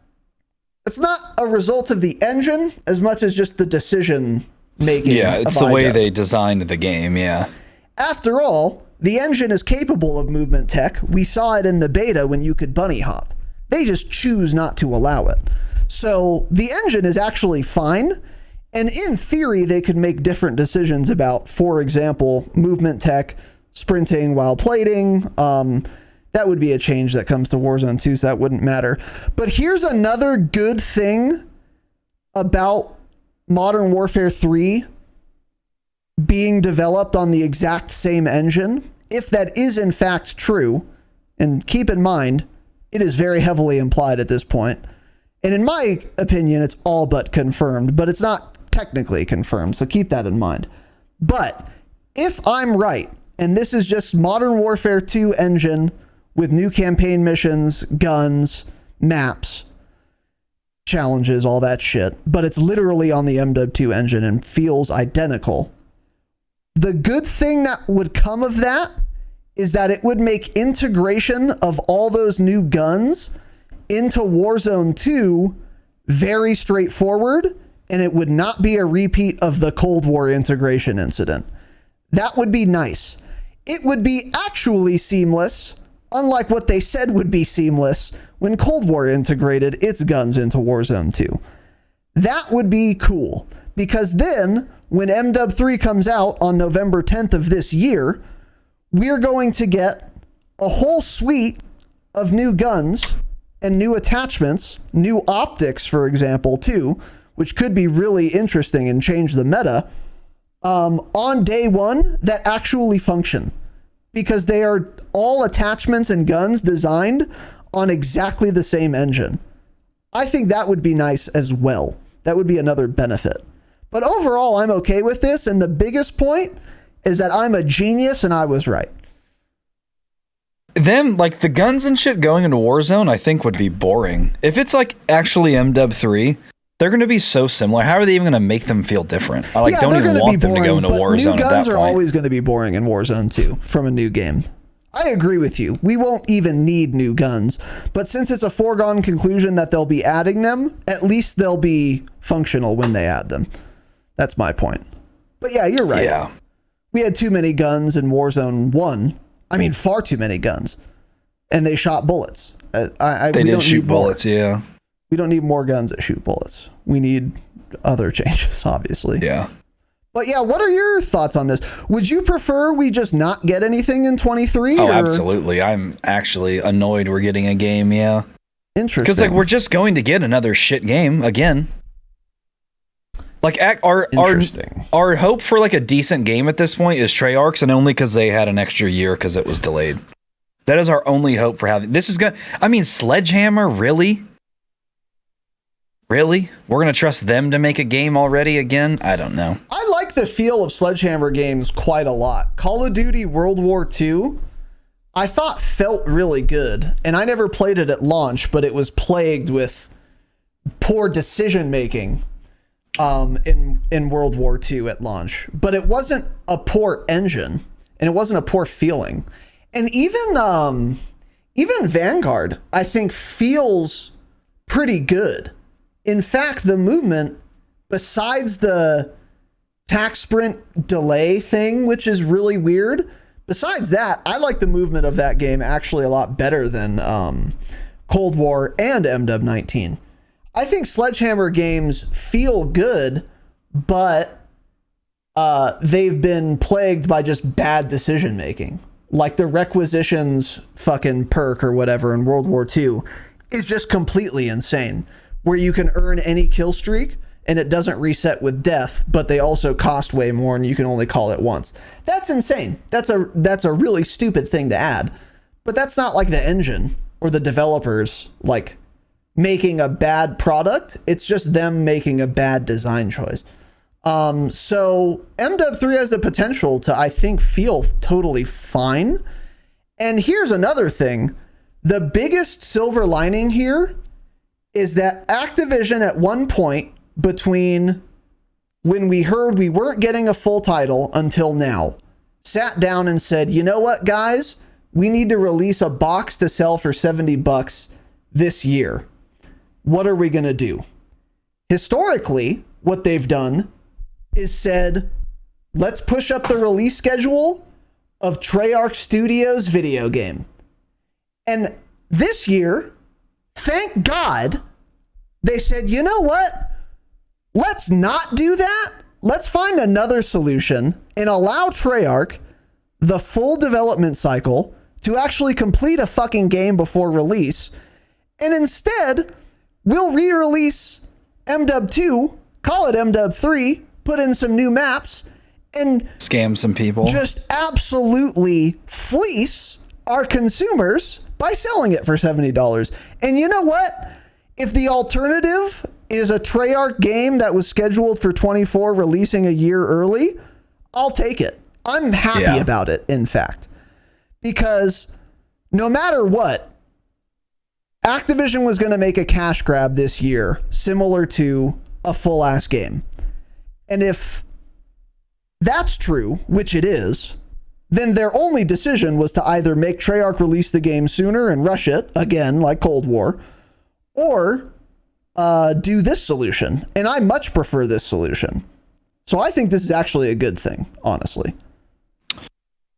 it's not a result of the engine as much as just the decision making.
Yeah, it's the way they designed the game, yeah.
After all, the engine is capable of movement tech. We saw it in the beta when you could bunny hop. They just choose not to allow it. So the engine is actually fine. And in theory, they could make different decisions about, for example, movement tech, sprinting while plating. That would be a change that comes to Warzone 2, so that wouldn't matter. But here's another good thing about Modern Warfare 3 being developed on the exact same engine. If that is in fact true, and keep in mind, it is very heavily implied at this point. And in my opinion, it's all but confirmed, but it's not technically confirmed, so keep that in mind. But if I'm right, and this is just Modern Warfare 2 engine with new campaign missions, guns, maps, challenges, all that shit, but it's literally on the MW2 engine and feels identical, the good thing that would come of that is that it would make integration of all those new guns into Warzone 2 very straightforward, and it would not be a repeat of the Cold War integration incident. That would be nice. It would be actually seamless, unlike what they said would be seamless when Cold War integrated its guns into Warzone 2. That would be cool, because then when MW3 comes out on November 10th of this year, we're going to get a whole suite of new guns and new attachments, new optics, for example, too, which could be really interesting and change the meta, on day one that actually function, because they are all attachments and guns designed on exactly the same engine. I think that would be nice as well. That would be another benefit. But overall, I'm okay with this, and the biggest point is that I'm a genius and I was right.
Them, like, the guns and shit going into Warzone, I think would be boring. If it's, like, actually MW3, they're going to be so similar. How are they even going to make them feel different? I don't even want them to go into Warzone at that point. New guns are
always going to be boring in Warzone 2 from a new game. I agree with you. We won't even need new guns. But since it's a foregone conclusion that they'll be adding them, at least they'll be functional when they add them. That's my point. But yeah, you're right.
Yeah.
We had too many guns in Warzone 1. I mean, far too many guns. And they shot bullets.
They did shoot bullets, yeah.
We don't need more guns that shoot bullets. We need other changes, obviously.
Yeah.
But yeah, what are your thoughts on this? Would you prefer we just not get anything in 23?
Oh, absolutely. I'm actually annoyed we're getting a game, yeah.
Interesting.
Because, like, we're just going to get another shit game again.
Like our hope for like a decent game at this point is Treyarch's, and only because they had an extra year because it was delayed. That is our only hope for having this is gonna. I mean, Sledgehammer, really? Really? We're gonna trust them to make a game already again? I don't know.
I like the feel of Sledgehammer games quite a lot. Call of Duty World War II, I thought felt really good, and I never played it at launch, but it was plagued with poor decision making in World War II at launch. But it wasn't a poor engine, and it wasn't a poor feeling. And even Vanguard, I think, feels pretty good. In fact, the movement, besides the tac sprint delay thing, which is really weird, besides that, I like the movement of that game actually a lot better than Cold War and MW19. I think Sledgehammer games feel good, but they've been plagued by just bad decision making. Like the requisitions fucking perk or whatever in World War II is just completely insane, where you can earn any kill streak and it doesn't reset with death, but they also cost way more and you can only call it once. That's insane. That's a really stupid thing to add. But that's not like the engine or the developers like making a bad product. It's just them making a bad design choice. So MW3 has the potential to, I think, feel totally fine. And here's another thing. The biggest silver lining here is that Activision at one point between when we heard we weren't getting a full title until now, sat down and said, you know what, guys, we need to release a box to sell for $70 this year. What are we going to do? Historically, what they've done is said, let's push up the release schedule of Treyarch Studios' video game. And this year, thank God, they said, you know what? Let's not do that. Let's find another solution and allow Treyarch the full development cycle to actually complete a fucking game before release. And instead, we'll re-release MW2, call it MW3, put in some new maps, and
scam some people.
Just absolutely fleece our consumers by selling it for $70. And you know what? If the alternative is a Treyarch game that was scheduled for 24 releasing a year early, I'll take it. I'm happy about it, in fact. Because no matter what, Activision was going to make a cash grab this year, similar to a full-ass game. And if that's true, which it is, then their only decision was to either make Treyarch release the game sooner and rush it, again, like Cold War, or do this solution. And I much prefer this solution. So I think this is actually a good thing, honestly.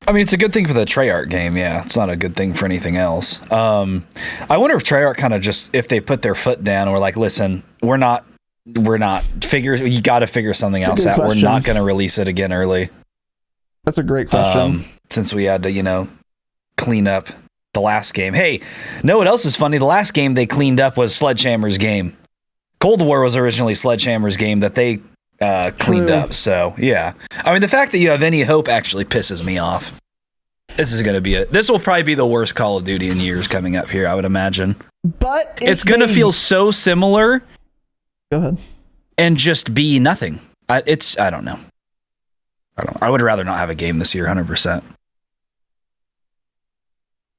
I mean, it's a good thing for the Treyarch game, yeah. It's not a good thing for anything else. I wonder if Treyarch kind of just, if they put their foot down and were like, listen, you got to figure something else out. Question. We're not going to release it again early.
That's a great question.
Since we had to, clean up the last game. Hey, know what else is funny? The last game they cleaned up was Sledgehammer's game. Cold War was originally Sledgehammer's game that they cleaned up. So, yeah. I mean, the fact that you have any hope actually pisses me off. This will probably be the worst Call of Duty in years coming up here, I would imagine.
But
it's going to feel so similar.
Go ahead.
And just be nothing. I don't know. I would rather not have a game this year, 100%.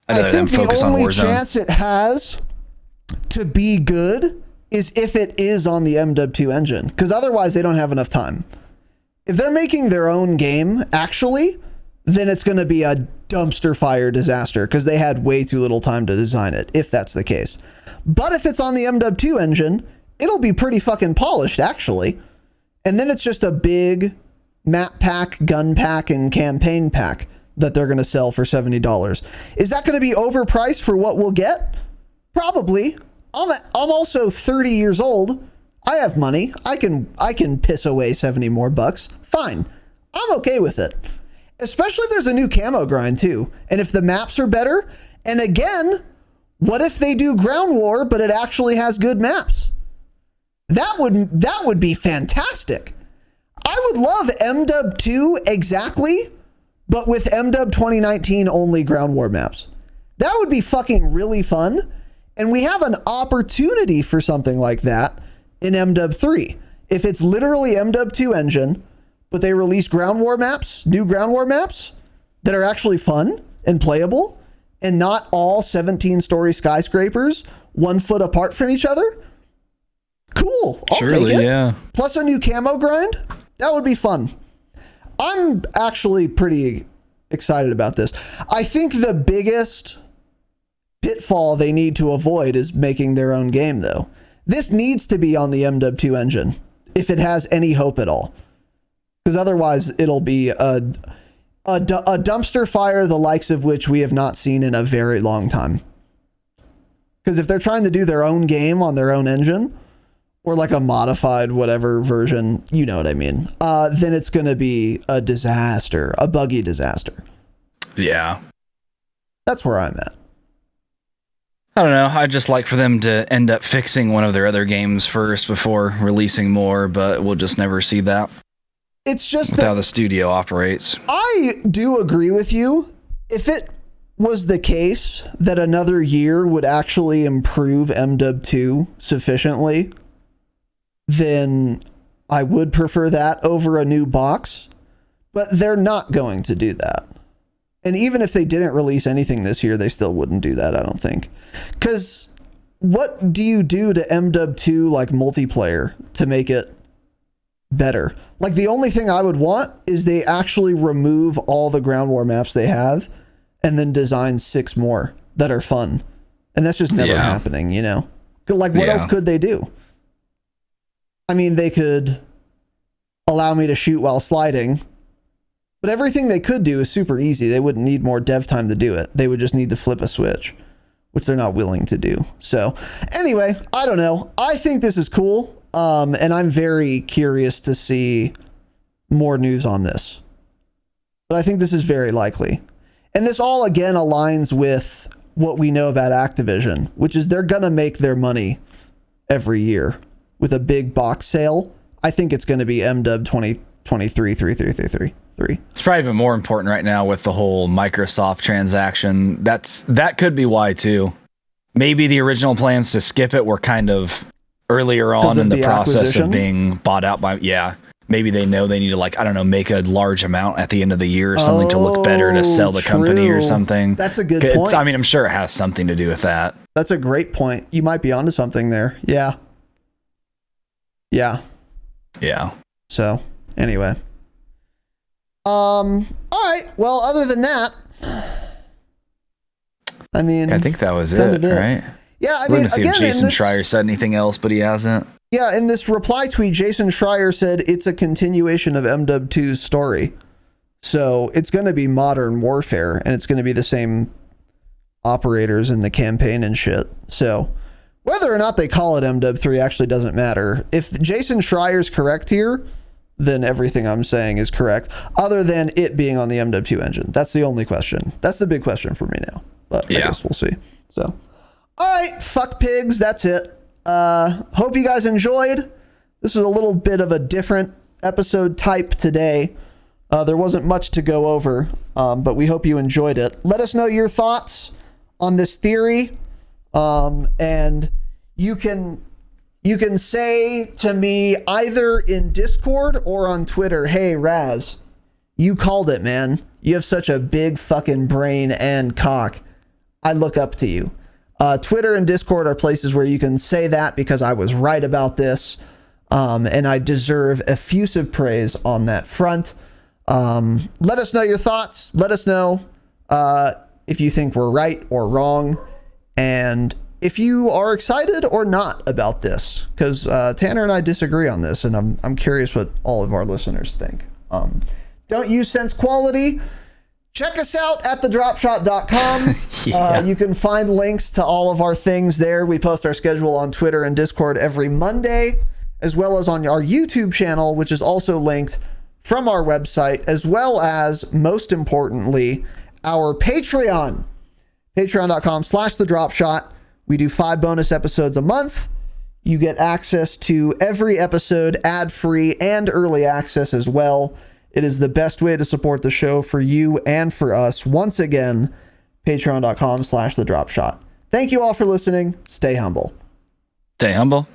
I think the only chance it has to be good is if it is on the MW2 engine, because otherwise they don't have enough time. If they're making their own game, actually, then it's going to be a dumpster fire disaster because they had way too little time to design it, if that's the case. But if it's on the MW2 engine, it'll be pretty fucking polished, actually. And then it's just a big map pack, gun pack, and campaign pack that they're going to sell for $70. Is that going to be overpriced for what we'll get? Probably. I'm also 30 years old. I have money. I can piss away 70 more bucks. Fine. I'm okay with it. Especially if there's a new camo grind too. And if the maps are better. And again, what if they do Ground War, but it actually has good maps? That would be fantastic. I would love MDub 2 exactly, but with MDub 2019 only ground war maps. That would be fucking really fun. And we have an opportunity for something like that in MDub 3. If it's literally MDub 2 engine, but they release ground war maps, new ground war maps that are actually fun and playable and not all 17-story skyscrapers 1 foot apart from each other. Cool. I'll take it. Yeah. Plus a new camo grind. That would be fun. I'm actually pretty excited about this. I think the biggest pitfall they need to avoid is making their own game, though. This needs to be on the MW 2 engine if it has any hope at all. Because otherwise, it'll be a dumpster fire, the likes of which we have not seen in a very long time. Because if they're trying to do their own game on their own engine, or like a modified whatever version, you know what I mean, then it's going to be a disaster, a buggy disaster.
Yeah.
That's where I'm at.
I don't know. I'd just like for them to end up fixing one of their other games first before releasing more, but we'll just never see that.
It's just
with how the studio operates.
I do agree with you. If it was the case that another year would actually improve MW 2 sufficiently, then I would prefer that over a new box. But they're not going to do that. And even if they didn't release anything this year, they still wouldn't do that, I don't think. Because what do you do to MW 2 like multiplayer to make it better? Like, the only thing I would want is they actually remove all the ground war maps they have and then design 6 more that are fun. And that's just never happening, you know? Like, what else could they do? I mean, they could allow me to shoot while sliding, but everything they could do is super easy. They wouldn't need more dev time to do it. They would just need to flip a switch, which they're not willing to do. So anyway, I don't know. I think this is cool. And I'm very curious to see more news on this, but I think this is very likely. And this all again aligns with what we know about Activision, which is they're going to make their money every year with a big box sale. I think it's going to be MW 2023 3333.
It's probably even more important right now with the whole Microsoft transaction. That could be why too. Maybe the original plans to skip it were kind of earlier on in the process of being bought out by, maybe they know they need to, like, I don't know, make a large amount at the end of the year or something to look better to sell the company or something.
That's a good point.
I mean, I'm sure it has something to do with that.
That's a great point. You might be onto something there. Yeah. So anyway. All right. Well, other than that, I mean,
I think that was it, right?
Yeah, I mean,
see if Jason Schreier said anything else, but he hasn't.
Yeah, in this reply tweet, Jason Schreier said it's a continuation of MW 2's story. So it's going to be modern warfare, and it's going to be the same operators in the campaign and shit. So whether or not they call it MW 3 actually doesn't matter. If Jason Schreier's correct here, then everything I'm saying is correct, other than it being on the MW 2 engine. That's the only question. That's the big question for me now. But I guess we'll see. So, all right, fuck pigs. That's it. Hope you guys enjoyed. This was a little bit of a different episode type today. There wasn't much to go over, but we hope you enjoyed it. Let us know your thoughts on this theory. And you can say to me either in Discord or on Twitter, hey, Raz, you called it, man. You have such a big fucking brain and cock. I look up to you. Twitter and Discord are places where you can say that because I was right about this. And I deserve effusive praise on that front. Let us know your thoughts. Let us know if you think we're right or wrong. And if you are excited or not about this, because Tanner and I disagrey on this, and I'm curious what all of our listeners think. Don't use SenseQuality. Check us out at thedropshot.com. You can find links to all of our things there. We post our schedule on Twitter and Discord every Monday, as well as on our YouTube channel, which is also linked from our website, as well as, most importantly, our Patreon. Patreon.com/thedropshot. We do 5 bonus episodes a month. You get access to every episode ad-free and early access as well. It is the best way to support the show for you and for us. Once again, patreon.com/thedropshot. Thank you all for listening. Stay humble.
Stay humble.